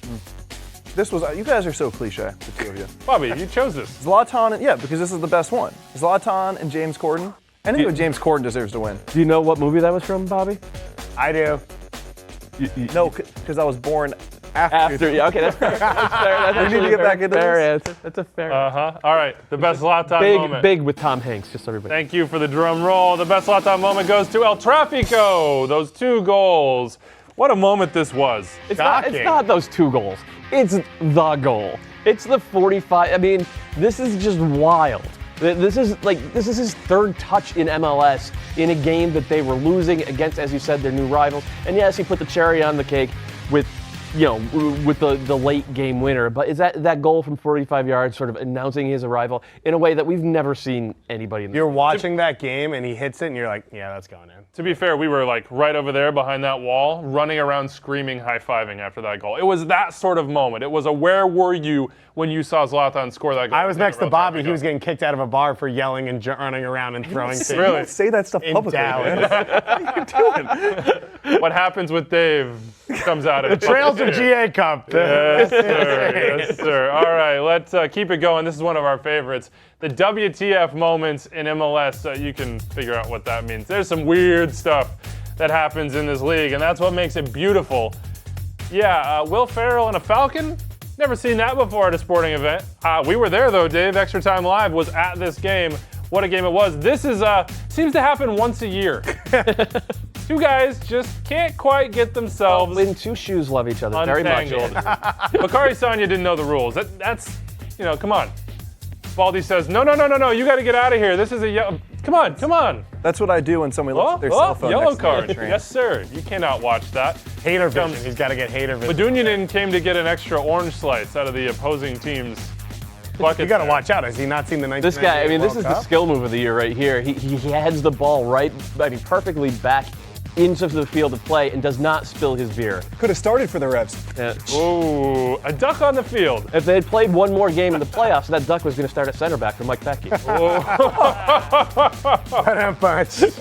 S6: This was, you guys are so cliche, the two of you.
S2: Bobby, you chose this.
S6: Zlatan, yeah, because this is the best one. Zlatan and James Corden. Anyway, James Corden deserves to win.
S5: Do you know what movie that was from, Bobby?
S4: I do.
S6: No, because I was born after.
S5: Yeah, okay, that's fair. That's fair.
S6: We need to get back into
S5: fair
S6: this.
S5: answer. That's a fair
S2: All right, the best Zlatan moment.
S5: Big with Tom Hanks, just so everybody.
S2: Thank you for the drum roll. The best Zlatan moment goes to El Tráfico. Those 2 goals. What a moment this was.
S5: It's not those 2 goals. It's the goal. It's the 45. I mean, this is just wild. This is his 3rd touch in MLS in a game that they were losing against, as you said, their new rivals. And yes, he put the cherry on the cake with the late game winner. But is that goal from 45 yards sort of announcing his arrival in a way that we've never seen anybody in the
S4: You're watching that game and he hits it and you're like, yeah, that's going in.
S2: To be fair, we were like right over there behind that wall, running around screaming, high-fiving after that goal. It was that sort of moment. It was a where were you when you saw Zlatan score that goal?
S4: I was next to Bobby. He was getting kicked out of a bar for yelling and running around and throwing things.
S6: You don't say that stuff
S4: In
S6: publicly,
S4: Dallas.
S6: man. What are you doing?
S2: What happens with Dave comes out of
S4: The Trails of GA Cup.
S2: Yes, sir. Yes, sir. All right, let's keep it going. This is one of our favorites. The WTF moments in MLS. You can figure out what that means. There's some weird stuff that happens in this league, and that's what makes it beautiful. Yeah, Will Ferrell and a Falcon? Never seen that before at a sporting event. We were there though, Dave. ExtraTime Live was at this game. What a game it was. This is seems to happen once a year. Two guys just can't quite get themselves
S5: When two shoes love each other very much.
S2: untangled. Bakary Sagna didn't know the rules. That's come on. Baldy says, no, you got to get out of here. This is a come on.
S6: That's what I do when somebody looks at their cell phone.
S2: Yellow
S6: next to the
S2: card.
S6: train.
S2: Yes, sir. You cannot watch that.
S4: Hater vision. He's got to get hater vision.
S2: Badunianin came to get an extra orange slice out of the opposing team's bucket.
S4: You got to
S2: there.
S4: watch out. Has he not seen the 1998
S5: This guy, I mean, this
S4: World
S5: is the
S4: Cup?
S5: skill move of the year right here. He heads the ball perfectly back into the field of play and does not spill his beer.
S6: Could have started for the Revs.
S2: Ooh, a duck on the field.
S5: If they had played one more game in the playoffs, that duck was going to start at center back for Mike Becky.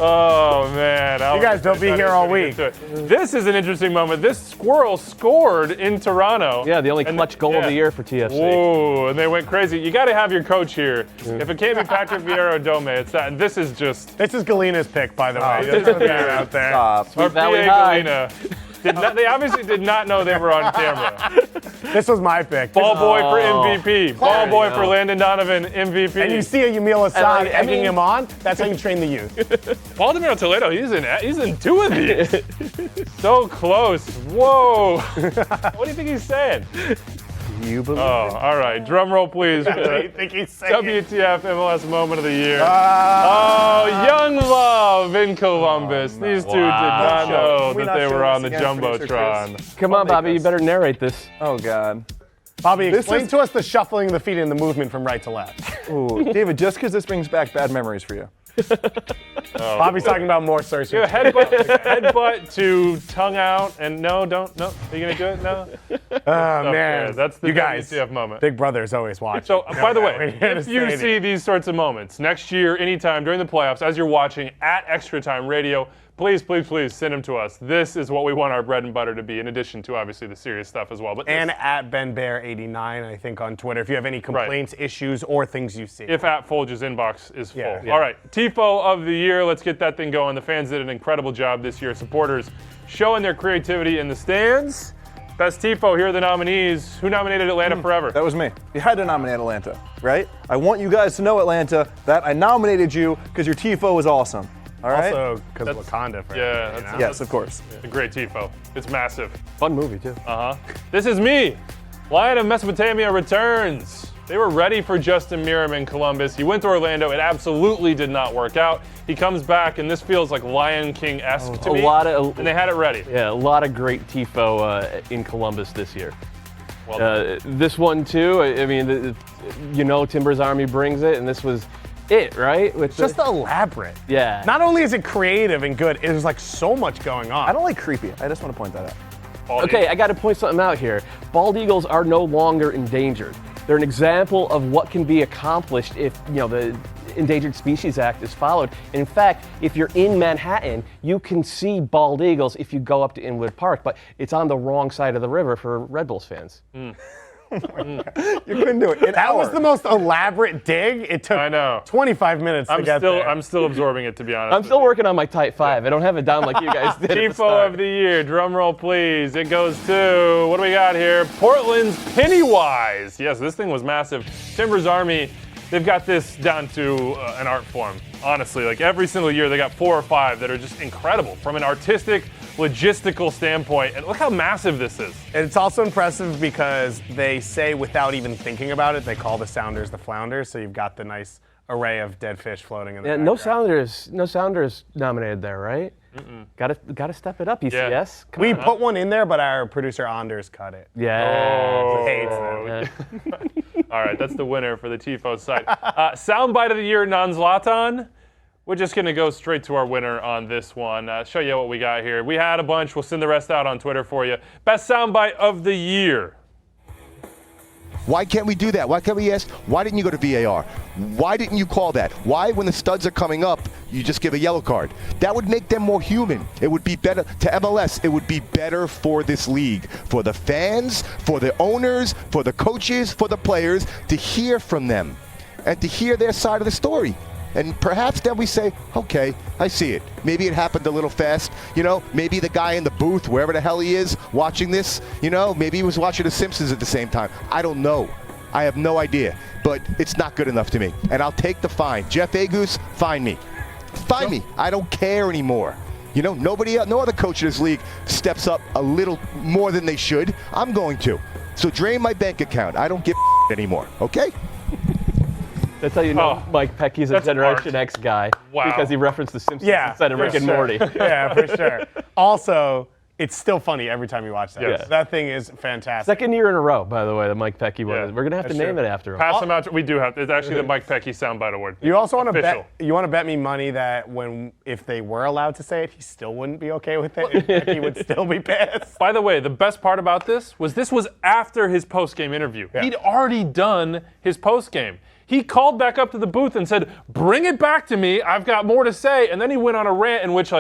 S2: Oh, man.
S4: You guys, they'll be here all week.
S2: This is an interesting moment. This squirrel scored in Toronto.
S5: Yeah, the only clutch goal of the year for TFC.
S2: Whoa, and they went crazy. You got to have your coach here. If it can't be Patrick Vieira Dome, it's that. And this is just
S4: This is Galina's pick, by the way. Just put that out there.
S2: our
S5: Valley
S2: PA
S5: High.
S2: Galena. They obviously did not know they were on camera.
S4: This was my pick.
S2: Ball boy for MVP. Ball boy
S5: know.
S2: for Landon Donovan, MVP.
S4: And you see a Yamil Assad
S5: I mean-
S4: egging him on. That's how you train the youth.
S2: Valdemiro Toledo, he's in two of these. So close. Whoa. What do you think he's saying?
S6: You believe
S2: Oh, all right. Drum roll, please.
S4: What do you think he's saying?
S2: WTF MLS Moment of the Year. Young Love in Columbus. These two did not know
S6: Can we
S2: that
S6: not
S2: they
S6: show
S2: were on the
S6: this again, producer
S2: Jumbotron.
S5: Come on, Bobby, you better narrate this.
S6: Oh, God.
S4: Bobby, explain
S6: is-
S4: to us the shuffling of the feet and the movement from right to left.
S6: Ooh, David, just because this brings back bad memories for you.
S4: Bobby's talking about more search.
S2: Do a headbutt to tongue out, and no. Are you gonna do it? No.
S4: Oh, man.
S2: Okay, that's the
S4: you guys,
S2: WTF moment.
S4: Big Brother's always watching.
S2: So, by the way,
S4: We're here to
S2: if you
S4: say
S2: see
S4: it.
S2: these sorts of moments next year, anytime during the playoffs, as you're watching at ExtraTime Radio, please send them to us. This is what we want our bread and butter to be, in addition to obviously the serious stuff as well. But
S4: And at BenBear89, I think, on Twitter, if you have any complaints, issues, or things you see.
S2: if at Folge's inbox is full.
S4: Yeah.
S2: All right, Tipo of the year. Let's get that thing going. The fans did an incredible job this year. Supporters showing their creativity in the stands. Best Tipo, here are the nominees. Who nominated Atlanta Forever?
S6: That was me. You had to nominate Atlanta, right? I want you guys to know, Atlanta, that I nominated you because your Tifo was awesome. All right?
S4: Also, because Wakanda. For
S2: Yeah,
S4: everything,
S2: that's-
S4: you know?
S6: Yes, of course.
S2: a great Tifo. It's massive.
S5: Fun movie, too.
S2: This is me. Lion of Mesopotamia returns. They were ready for Justin Miram in Columbus. He went to Orlando. It absolutely did not work out. He comes back, and this feels like Lion King-esque to me. And they had it ready.
S5: Yeah, a lot of great Tifo in Columbus this year.
S2: Well done.
S5: This one, too, I mean, Timber's Army brings it, and this was it, right? With
S4: Just elaborate.
S5: yeah.
S4: Not only is it creative and good, there's like so much going on.
S6: I don't like creepy. I just want to point that out.
S5: Okay, I got to point something out here. Bald eagles are no longer endangered. They're an example of what can be accomplished if the Endangered Species Act is followed. And in fact, if you're in Manhattan, you can see bald eagles if you go up to Inwood Park, but it's on the wrong side of the river for Red Bulls fans.
S6: You couldn't do it.
S4: That was the most elaborate dig. It took
S2: I know.
S4: 25 minutes to get there.
S2: I'm still absorbing it, to be honest.
S5: I'm still working on my type 5. I don't have it down like you guys did. at the
S2: Tifo
S5: start.
S2: of the year, drum roll please. It goes to, what do we got here? Portland's Pennywise. Yes, this thing was massive. Timber's Army, they've got this down to an art form. Honestly, like every single year they got 4 or 5 that are just incredible from an artistic, logistical standpoint. And look how massive this is.
S4: And it's also impressive because they say without even thinking about it, they call the Sounders the Flounders, so you've got the nice array of dead fish floating in the
S5: Yeah,
S4: background.
S5: no Sounders nominated there, right? Got to step it up, ECS. Come
S4: We
S5: on.
S4: put one in there, but our producer Anders cut it.
S5: Yeah.
S4: Hates them.
S5: Yeah.
S2: All right, that's the winner for the Tifo side. Soundbite of the year, non-Zlatan. We're just going to go straight to our winner on this one. Show you what we got here. We had a bunch. We'll send the rest out on Twitter for you. Best soundbite of the year.
S1: Why can't we do that? Why can't we ask, why didn't you go to VAR? Why didn't you call that? Why, when the studs are coming up, you just give a yellow card? That would make them more human. It would be better to MLS. It would be better for this league, for the fans, for the owners, for the coaches, for the players, to hear from them and to hear their side of the story. And perhaps then we say, okay, I see it. Maybe it happened a little fast. Maybe the guy in the booth, wherever the hell he is, watching this, maybe he was watching The Simpsons at the same time. I don't know. I have no idea. But it's not good enough to me. And I'll take the fine. Jeff Agus, fine me. Fine me. I don't care anymore. Nobody else, no other coach in this league steps up a little more than they should. I'm going to. So drain my bank account. I don't give anymore. Okay?
S5: That's how you know Mike Pecky's a Generation X guy.
S2: Wow.
S5: Because he referenced The Simpsons instead of Rick and Morty.
S4: Yeah, for sure. Also, it's still funny every time you watch that.
S5: Yes.
S4: That thing is fantastic.
S5: Second year in a row, by the way, that Mike Pecky won.
S2: Yeah,
S5: We're going to have to name it after him.
S2: Pass him out. We do have. It's actually the Mike Pecky Soundbite Award.
S4: You also want to
S2: Official.
S4: bet? You want to bet me money that if they were allowed to say it, he still wouldn't be okay with it. He would still be pissed.
S2: By the way, the best part about this was after his post-game interview.
S4: Yeah.
S2: He'd already done his post-game. He called back up to the booth and said, "Bring it back to me. I've got more to say." And then he went on a rant in which,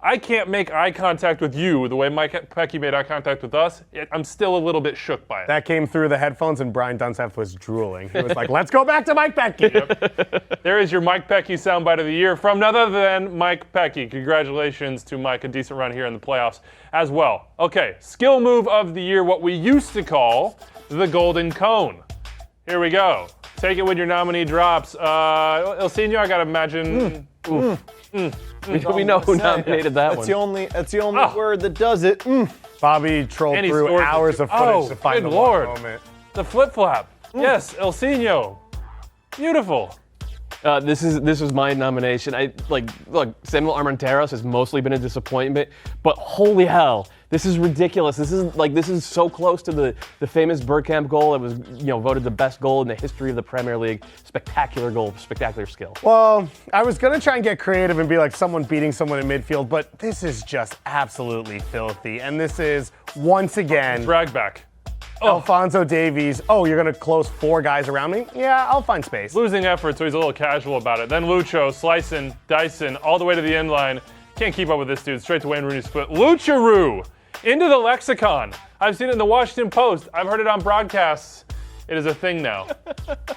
S2: I can't make eye contact with you the way Mike Pecky made eye contact with us. I'm still a little bit shook by it.
S4: That came through the headphones, and Brian Dunseth was drooling. He was like, "Let's go back to Mike Pecky."
S2: Yep. There is your Mike Pecky Soundbite of the Year from none other than Mike Pecky. Congratulations to Mike, a decent run here in the playoffs as well. Okay, skill move of the year, what we used to call the Golden Cone. Here we go. Take it when your nominee drops. Ilsinho, I gotta imagine.
S5: We know who nominated that one.
S6: That's the only word that does it.
S4: Bobby trolled
S2: And he
S4: through
S2: scored
S4: hours of footage to find
S2: good
S4: the
S2: Lord.
S4: one moment.
S2: The flip-flap. Yes, Ilsinho. Beautiful.
S5: This is my nomination. Look, Samuel Armenteros has mostly been a disappointment, but holy hell, this is ridiculous. This is so close to the famous Bergkamp goal. It was voted the best goal in the history of the Premier League. Spectacular goal, spectacular skill.
S4: Well, I was gonna try and get creative and be like someone beating someone in midfield, but this is just absolutely filthy. And this is once again
S2: Drag back.
S4: Alphonso Davies. Oh, you're gonna close 4 guys around me? Yeah, I'll find space.
S2: Losing effort, so he's a little casual about it. Then Lucho, slicing, dicing, all the way to the end line. Can't keep up with this dude. Straight to Wayne Rooney's foot. Lucha-roo into the lexicon. I've seen it in the Washington Post. I've heard it on broadcasts. It is a thing now.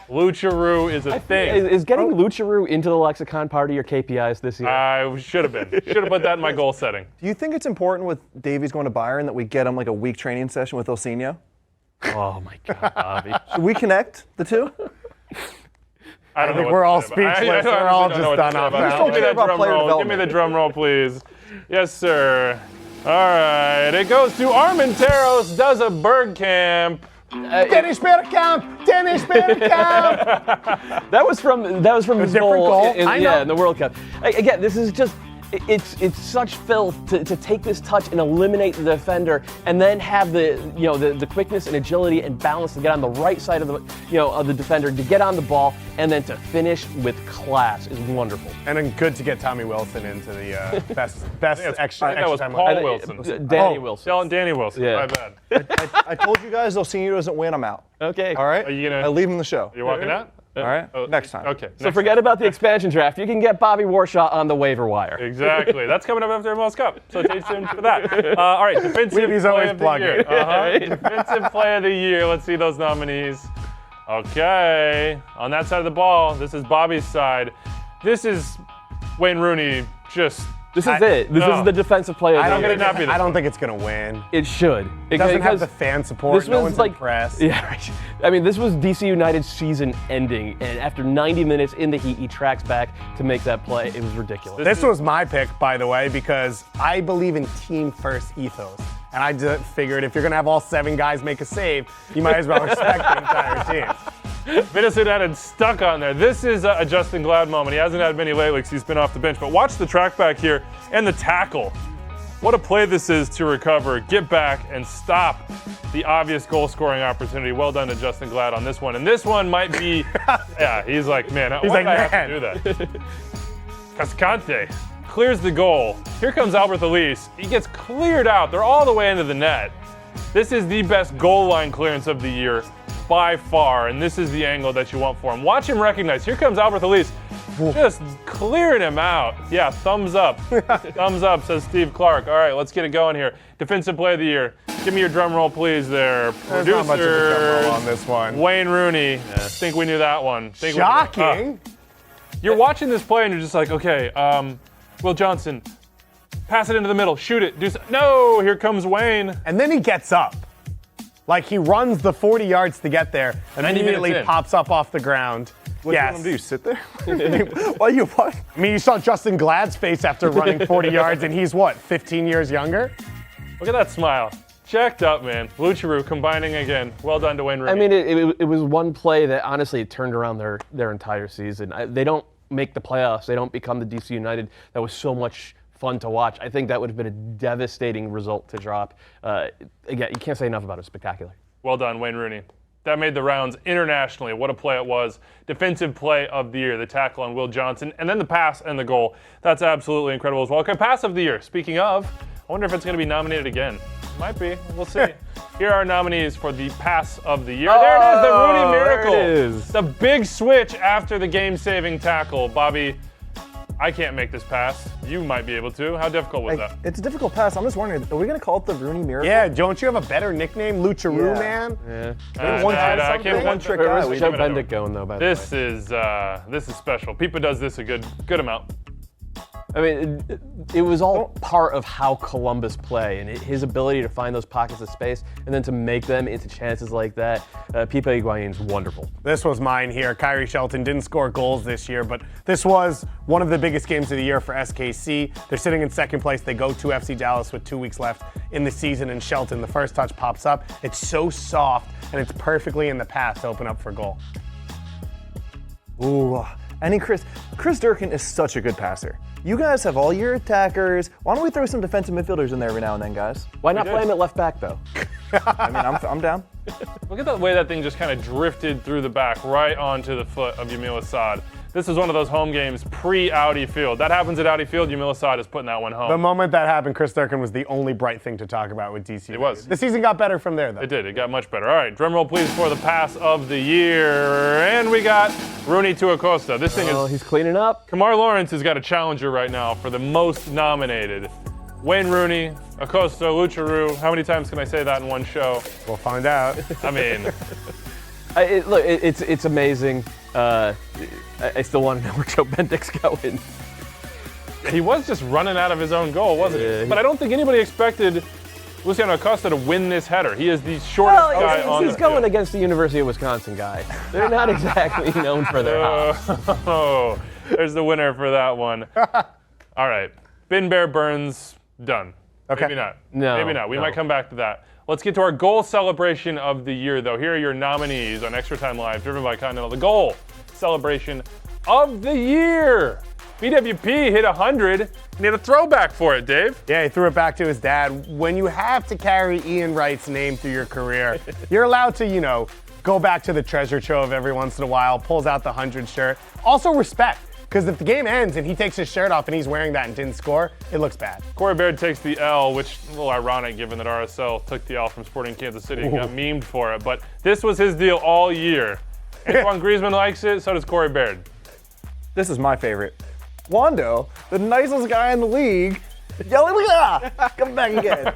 S2: Lucha-roo is a thing.
S5: Is getting Lucha-roo into the lexicon part of your KPIs this year?
S2: I should have been. Should have put that in my goal setting.
S6: Do you think it's important with Davies going to Bayern that we get him like a week training session with Ilsinho?
S5: Oh my God, Bobby.
S6: Should we connect the two?
S2: I don't know.
S4: think we're all speechless. We're all just done off
S2: Give
S4: now.
S2: me that drum roll. Give me the drum roll, please. Yes, sir. All right. It goes to Armenteros, does a Bergkamp.
S4: Dennis Bergkamp! Dennis Bergkamp!
S5: That was from his
S4: different goal? I know.
S5: in the World Cup. Again, this is just it's such filth to take this touch and eliminate the defender, and then have the quickness and agility and balance to get on the right side of the defender, to get on the ball, and then to finish with class is wonderful.
S4: And then good to get Tommy Wilson into the best extra
S2: That was
S4: time.
S2: Paul Wilson.
S5: Danny Wilson.
S2: Danny Wilson.
S5: Yeah.
S2: My bad.
S6: I told you guys Ilsinho doesn't win, I'm out.
S5: Okay.
S6: All right?
S2: Are you gonna?
S6: I leave him the show.
S2: You're walking out.
S6: All right? Next time.
S2: Okay.
S5: So forget about the expansion draft. You can get Bobby Warshaw on the waiver wire.
S2: Exactly. That's coming up after MLS Cup. So stay tuned for that. All right. Defensive
S4: Weeby's
S2: play
S4: always
S2: of the
S4: plugging.
S2: year. Defensive play of the year. Let's see those nominees. Okay. On that side of the ball, this is Bobby's side. This is Wayne Rooney just.
S5: This is it. This is the defensive player of the year.
S4: I don't think it's going to win.
S5: It should.
S4: It doesn't have the fan support. No one's impressed.
S5: Yeah, right. I mean, this was DC United's season ending, and after 90 minutes in the heat, he tracks back to make that play. It was ridiculous.
S4: This was my pick, by the way, because I believe in team-first ethos. And I just figured if you're going to have all 7 guys make a save, you might as well respect the entire team.
S2: Minnesota United stuck on there. This is a Justin Glad moment. He hasn't had many lately because he's been off the bench. But watch the track back here and the tackle. What a play this is to recover, get back, and stop the obvious goal-scoring opportunity. Well done to Justin Glad on this one. And this one might be, yeah, he's like, man, why did I have to do that? Cascante clears the goal. Here comes Albert Elise. He gets cleared out. They're all the way into the net. This is the best goal line clearance of the year by far, and this is the angle that you want for him. Watch him recognize. Here comes Albert Elise, just clearing him out. Yeah, thumbs up. Thumbs up, says Steve Clark. All right, let's get it going here. Defensive play of the year. Give me your drum roll, please, there.
S4: There's not much of a drum roll on this one.
S2: Wayne Rooney. Think we knew that one.
S4: Shocking.
S2: You're watching this play and you're just like, okay, Will Johnson, pass it into the middle, shoot it, no, here comes Wayne.
S4: And then he gets up. Like he runs the 40 yards to get there and immediately pops up off the ground.
S6: What do you want to do? Sit there? Why you what?
S4: I mean, you saw Justin Glad's face after running 40 yards, and he's what, 15 years younger?
S2: Look at that smile. Checked up, man. Lucharu combining again. Well done to Wayne Rooney.
S5: I mean, it was one play that honestly turned around their entire season. They don't make the playoffs. They don't become the DC United. That was so much fun to watch. I think that would have been a devastating result to drop. Again, you can't say enough about it. Spectacular.
S2: Well done, Wayne Rooney. That made the rounds internationally. What a play it was. Defensive play of the year, the tackle on Will Johnson, and then the pass and the goal. That's absolutely incredible as well. Okay, pass of the year. Speaking of, I wonder if it's going to be nominated again. Might be. We'll see. Here are our nominees for the pass of the year. There it is, the Rooney Miracle.
S5: There it is.
S2: The big switch after the game-saving tackle. Bobby, I can't make this pass. You might be able to. How difficult was that?
S6: It's a difficult pass. I'm just wondering, are we going to call it the Rooney Miracle?
S4: Yeah, don't you have a better nickname? Lucharu,
S6: Yeah.
S4: man?
S5: Yeah.
S2: I can't
S6: one trick
S2: We're
S6: guy.
S2: just
S6: We
S2: giving
S5: Joe
S2: it
S5: Bendick
S2: over.
S5: going though. By the way.
S2: This is special. People does this a good amount.
S5: I mean, it was all part of how Columbus play and his ability to find those pockets of space and then to make them into chances like that. Pipa Higuain's wonderful.
S4: This was mine here. Kyrie Shelton didn't score goals this year, but this was one of the biggest games of the year for SKC. They're sitting in second place. They go to FC Dallas with 2 weeks left in the season, and Shelton, the first touch pops up. It's so soft, and it's perfectly in the path to open up for goal.
S6: Ooh, and Chris Durkin is such a good passer. You guys have all your attackers. Why don't we throw some defensive midfielders in there every now and then, guys?
S5: Why not
S2: did.
S5: play him at left back though?
S6: I mean, I'm down.
S2: Look at the way that thing just kind of drifted through the back right onto the foot of Yamil Assad. This is one of those home games pre-Audi Field. That happens at Audi Field. Yamil Assad is putting that one home.
S4: The moment that happened, Chris Durkin was the only bright thing to talk about with DC.
S2: It was.
S4: The season got better from there, though.
S2: It did. It got much better. All right, drum roll please for the pass of the year. And we got Rooney to Acosta. This thing
S5: Oh,
S2: is...
S5: he's cleaning up.
S2: Kamar Lawrence has got a challenger right now for the most nominated. Wayne Rooney, Acosta, Lucharu. How many times can I say that in one show?
S4: We'll find out.
S2: I mean,
S5: Look, it's amazing. I still want to know where Joe Bendick's going.
S2: he was just running out of his own goal, wasn't
S5: Yeah,
S2: he? But I don't think anybody expected Luciano Acosta to win this header. He is the shortest guy on the
S5: he's going
S2: field.
S5: against the University of Wisconsin guy. They're not exactly known for their hops.
S2: Oh, there's the winner for that one. All right, Bin Bear Burns, done.
S4: Okay.
S2: Maybe not.
S5: No,
S2: Maybe not. We
S5: no.
S2: might come back to that. Let's get to our goal celebration of the year, though. Here are your nominees on ExtraTime Live, driven by Continental. The goal celebration of the year. BWP hit 100, and he had a throwback for it, Dave.
S4: Yeah, he threw it back to his dad. When you have to carry Ian Wright's name through your career, you're allowed to, go back to the treasure trove every once in a while, pulls out the 100 shirt. Also respect, because if the game ends and he takes his shirt off and he's wearing that and didn't score, it looks bad.
S2: Corey Baird takes the L, which is a little ironic given that RSL took the L from Sporting Kansas City and got memed for it. But this was his deal all year. Antoine Griezmann likes it, so does Corey Baird.
S6: This is my favorite. Wando, the nicest guy in the league, yelling, come back again.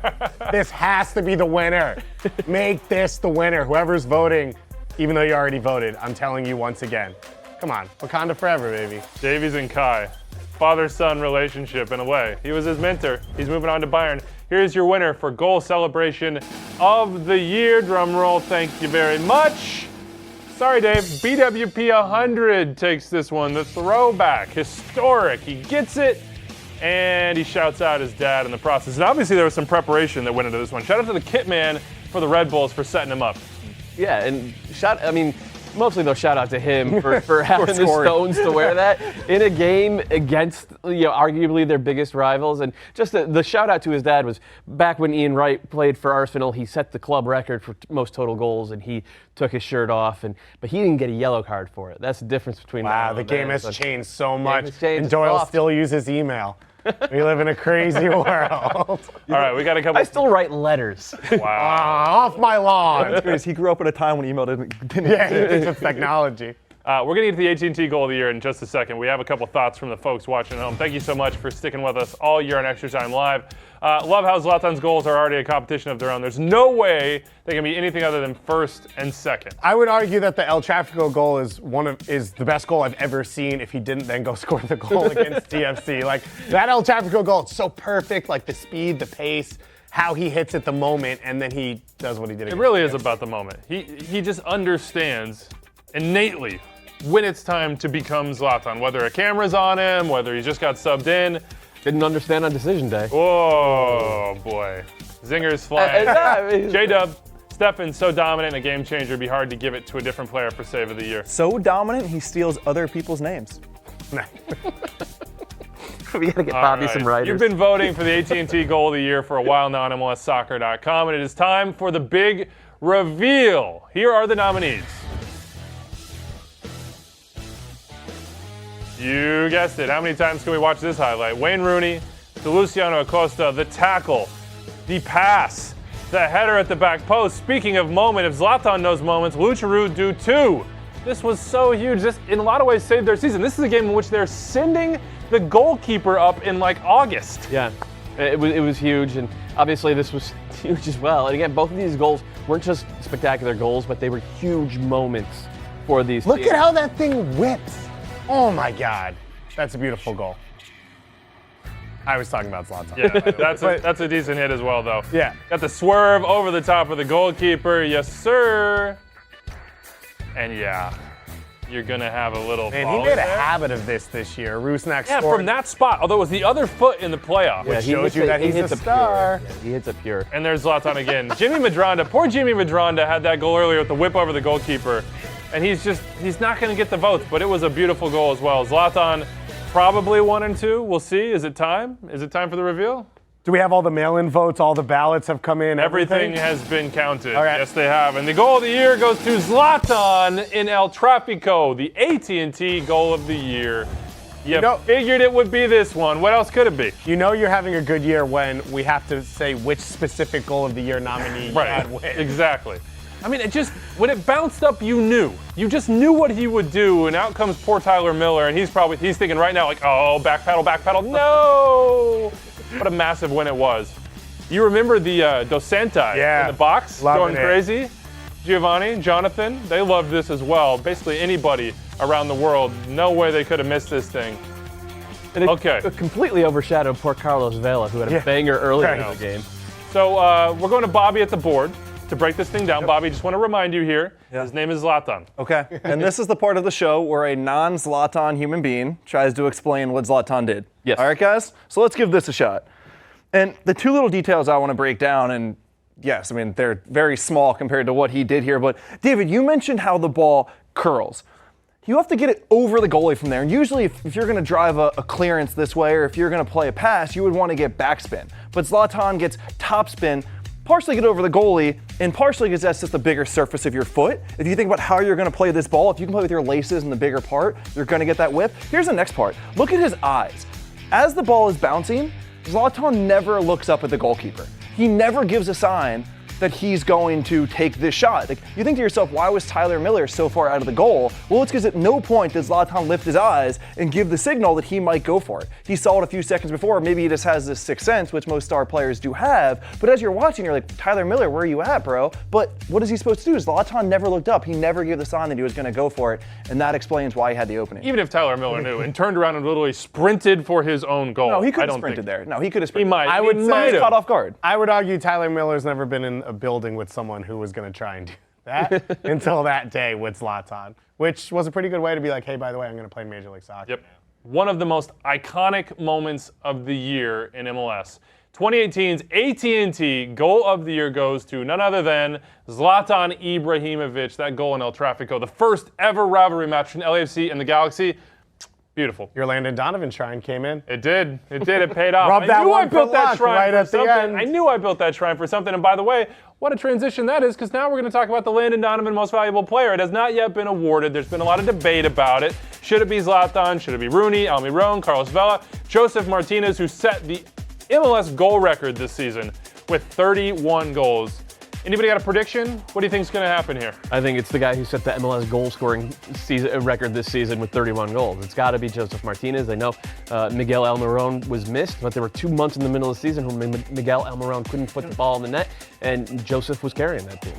S4: This has to be the winner. Make this the winner. Whoever's voting, even though you already voted, I'm telling you once again. Come on, Wakanda forever, baby.
S2: Davies and Kai, father-son relationship in a way. He was his mentor. He's moving on to Bayern. Here's your winner for goal celebration of the year. Drum roll, thank you very much. Sorry, Dave. BWP 100 takes this one. The throwback, historic. He gets it, and he shouts out his dad in the process. And obviously, there was some preparation that went into this one. Shout out to the kit man for the Red Bulls for setting him up.
S5: Yeah, and mostly though, shout out to him for having the stones to wear that in a game against arguably their biggest rivals. And just the shout out to his dad was back when Ian Wright played for Arsenal. He set the club record for most total goals, and he took his shirt off. But he didn't get a yellow card for it. That's the difference between
S4: Wow,
S5: now
S4: the
S5: and
S4: game
S5: then.
S4: has changed so much,
S5: has changed.
S4: and Doyle
S5: Soft.
S4: still uses email. We live in a crazy world.
S2: All right, we got a couple.
S5: I still write letters.
S2: Wow.
S4: Off my lawn.
S6: Because he grew up at a time when email didn't
S4: Yeah, he thinks it's technology.
S2: We're going to get to the AT&T Goal of the Year in just a second. We have a couple thoughts from the folks watching at home. Thank you so much for sticking with us all year on ExtraTime Live. Love how Zlatan's goals are already a competition of their own. There's no way they can be anything other than first and second.
S4: I would argue that the El Tráfico goal is the best goal I've ever seen if he didn't then go score the goal against TFC. Like, that El Tráfico goal, it's so perfect, like the speed, the pace, how he hits at the moment, and then he does what he did
S2: It
S4: against
S2: really
S4: TFC.
S2: is about the moment. He just understands innately when it's time to become Zlatan, whether a camera's on him, whether he's just got subbed in.
S5: Didn't understand on decision day.
S2: Whoa, boy. Zingers flying. J-Dub, Stefan's so dominant, a game changer. It'd be hard to give it to a different player for save of the year.
S6: So dominant, he steals other people's names.
S5: We gotta get
S2: All
S5: Bobby
S2: right.
S5: some writers.
S2: You've been voting for the AT&T Goal of the Year for a while now on MLSsoccer.com, and it is time for the big reveal. Here are the nominees. You guessed it. How many times can we watch this highlight? Wayne Rooney, to Luciano Acosta, the tackle, the pass, the header at the back post. Speaking of moment, if Zlatan knows moments, Lucharu do too. This was so huge. This, in a lot of ways, saved their season. This is a game in which they're sending the goalkeeper up in like August.
S5: Yeah, it was huge, and obviously this was huge as well. And again, both of these goals weren't just spectacular goals, but they were huge moments for these
S4: Look
S5: teams.
S4: at how that thing whips. Oh my God. That's a beautiful goal. I was talking about Zlatan.
S2: Yeah, that's a decent hit as well, though.
S4: Yeah.
S2: Got the swerve over the top of the goalkeeper. Yes, sir. And yeah, you're going to have a little
S4: And he
S2: volley
S4: made a
S2: there.
S4: habit of this year. Rusnak
S2: Yeah,
S4: scored.
S2: from that spot, although it was the other foot in the playoff.
S5: Yeah, he
S4: shows
S5: hits
S4: you
S5: it-
S4: that
S5: he
S4: he's
S5: hits
S4: a
S5: it
S4: star.
S5: Pure. Yeah, he hits it pure.
S2: And there's Zlatan again. Jimmy Madronda, poor Jimmy Madronda had that goal earlier with the whip over the goalkeeper. And he's not going to get the votes, but it was a beautiful goal as well. Zlatan, probably 1 and 2. We'll see. Is it time? Is it time for the reveal?
S4: Do we have all the mail-in votes? All the ballots have come in?
S2: Everything has been counted.
S4: All right.
S2: Yes, they have. And the goal of the year goes to Zlatan in El Tráfico, the AT&T Goal of the Year. You figured it would be this one. What else could it be?
S4: You know you're having a good year when we have to say which specific goal of the year nominee you had win.
S2: Exactly. I mean, when it bounced up, you knew. You just knew what he would do, and out comes poor Tyler Miller, and he's thinking right now, like, oh, back pedal, no! What a massive win it was. You remember the Dos Santos in the box
S4: Loving
S2: going
S4: it.
S2: crazy? Giovanni, Jonathan, they loved this as well. Basically anybody around the world, no way they could have missed this thing.
S5: And it completely overshadowed poor Carlos Vela, who had a banger earlier in the game.
S2: So we're going to Bobby at the board to break this thing down. Bobby, just want to remind you here, his name is Zlatan.
S6: Okay, and this is the part of the show where a non-Zlatan human being tries to explain what Zlatan did.
S5: Yes.
S6: All right, guys? So let's give this a shot. And the two little details I want to break down, and yes, I mean, they're very small compared to what he did here, but David, you mentioned how the ball curls. You have to get it over the goalie from there. And usually if you're going to drive a clearance this way, or if you're going to play a pass, you would want to get backspin. But Zlatan gets topspin, partially get over the goalie, and partially because that's just the bigger surface of your foot. If you think about how you're going to play this ball, if you can play with your laces in the bigger part, you're going to get that whip. Here's the next part. Look at his eyes. As the ball is bouncing, Zlatan never looks up at the goalkeeper. He never gives a sign that he's going to take this shot. Like, you think to yourself, why was Tyler Miller so far out of the goal? Well, it's because at no point does Zlatan lift his eyes and give the signal that he might go for it. He saw it a few seconds before. Maybe he just has this sixth sense, which most star players do have. But as you're watching, you're like, Tyler Miller, where are you at, bro? But what is he supposed to do? Zlatan never looked up. He never gave the sign that he was going to go for it. And that explains why he had the opening.
S2: Even if Tyler Miller knew and turned around and literally sprinted for his own goal.
S6: No, he could
S2: I
S6: have
S2: don't
S6: sprinted
S2: think.
S6: there. No, he could have sprinted.
S2: He might.
S4: I would
S2: He
S4: say
S2: might have.
S6: Caught off guard.
S4: I would argue Tyler Miller's never been in a building with someone who was going to try and do that until that day with Zlatan, which was a pretty good way to be like, hey, by the way, I'm going to play Major League Soccer.
S2: Yep. One of the most iconic moments of the year in MLS. 2018's AT&T Goal of the Year goes to none other than Zlatan Ibrahimovic. That goal in El Tráfico, the first ever rivalry match between LAFC and the Galaxy. Beautiful.
S4: Your Landon Donovan shrine came in.
S2: It did. It did. It paid off.
S4: Rub
S2: I
S4: that
S2: knew I
S4: one for
S2: built that
S4: luck
S2: shrine
S4: right
S2: for
S4: at the
S2: something.
S4: end.
S2: I knew I built that shrine for something. And by the way, what a transition that is, because now we're going to talk about the Landon Donovan Most Valuable Player. It has not yet been awarded. There's been a lot of debate about it. Should it be Zlatan? Should it be Rooney, Almiron, Carlos Vela, Joseph Martinez, who set the MLS goal record this season with 31 goals. Anybody got a prediction? What do you think is going to happen here?
S5: I think it's the guy who set the MLS goal-scoring record this season with 31 goals. It's got to be Joseph Martinez. I know Miguel Almiron was missed, but there were 2 months in the middle of the season when Miguel Almiron couldn't put the ball in the net, and Joseph was carrying that team.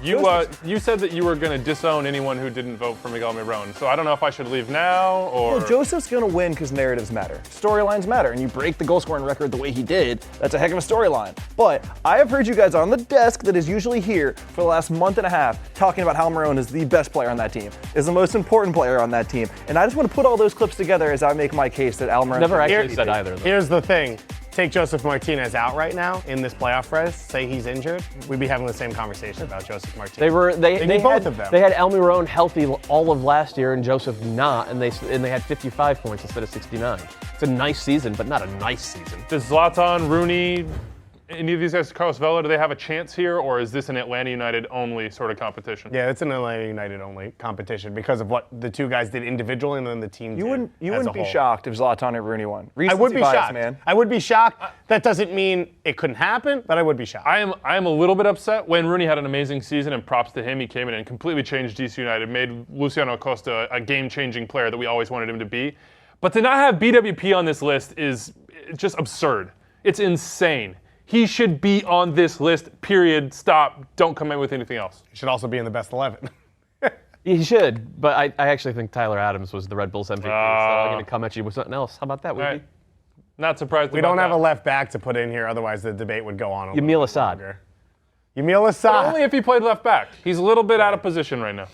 S2: You said that you were going to disown anyone who didn't vote for Miguel Almiron, so I don't know if I should leave now or...
S6: Well, Joseph's going to win because narratives matter. Storylines matter, and you break the goal-scoring record the way he did, that's a heck of a storyline. But I have heard you guys on the desk that is usually here for the last month and a half talking about how Almiron is the best player on that team, is the most important player on that team, and I just want to put all those clips together as I make my case that Almiron...
S5: Never actually said either, though.
S4: Here's the thing. Take Joseph Martinez out right now in this playoff race, say he's injured, we'd be having the same conversation about Joseph Martinez.
S5: They
S4: both of them.
S5: They had Almiron healthy all of last year and Joseph not, and they had 55 points instead of 69. It's a nice season, but not a nice season.
S2: Does Zlatan, Rooney, any of these guys, Carlos Vela, do they have a chance here, or is this an Atlanta United only sort of competition?
S4: Yeah, it's an Atlanta United only competition because of what the two guys did individually and then the team
S6: You
S4: did.
S6: wouldn't be shocked if Zlatan or Rooney won.
S4: I would be
S6: Recency bias,
S4: shocked.
S6: man.
S4: I would be shocked. That doesn't mean it couldn't happen, but I would be shocked.
S2: I am a little bit upset. When Rooney had an amazing season, and props to him, he came in and completely changed DC United, made Luciano Acosta a game-changing player that we always wanted him to be. But to not have BWP on this list is just absurd. It's insane. He should be on this list, period, stop, don't come in with anything else.
S4: He should also be in the best 11.
S5: He should, but I actually think Tyler Adams was the Red Bulls MVP, so I'm going to come at you with something else. How about that, Wiggy?
S2: Right. Not surprised
S4: We
S2: about
S4: don't have
S2: that.
S4: a left back to put in here, otherwise the debate would go on a little
S5: Yamil
S4: bit
S5: Assad.
S4: longer. Yamil Assad.
S2: But only if he played left back. He's a little bit out of position right now.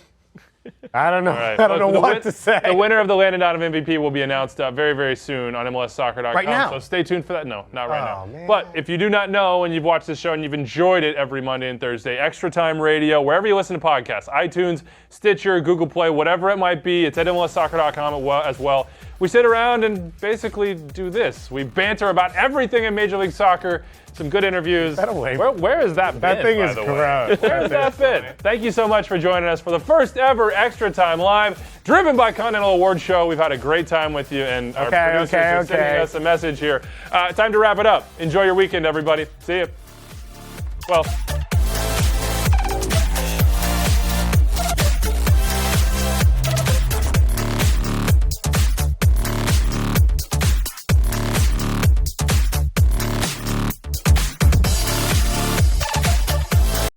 S4: I don't know.
S2: All right.
S4: I don't know
S2: The
S4: what to say.
S2: The winner of the Landon Donovan MVP will be announced very, very soon on MLSsoccer.com.
S4: Right now?
S2: So stay tuned for that. No, not right now.
S4: Man.
S2: But if you do not know and you've watched this show and you've enjoyed it every Monday and Thursday, ExtraTime Radio, wherever you listen to podcasts, iTunes, Stitcher, Google Play, whatever it might be, it's at MLSsoccer.com as well. We sit around and basically do this. We banter about everything in Major League Soccer. Some good interviews. Where is that been,
S4: That thing
S2: by
S4: is
S2: the way?
S4: gross.
S2: Where has that been? Thank you so much for joining us for the first ever Extra Time Live, driven by Continental Award Show. We've had a great time with you, and our producers are sending us a message here. Time to wrap it up. Enjoy your weekend, everybody. See you. Well.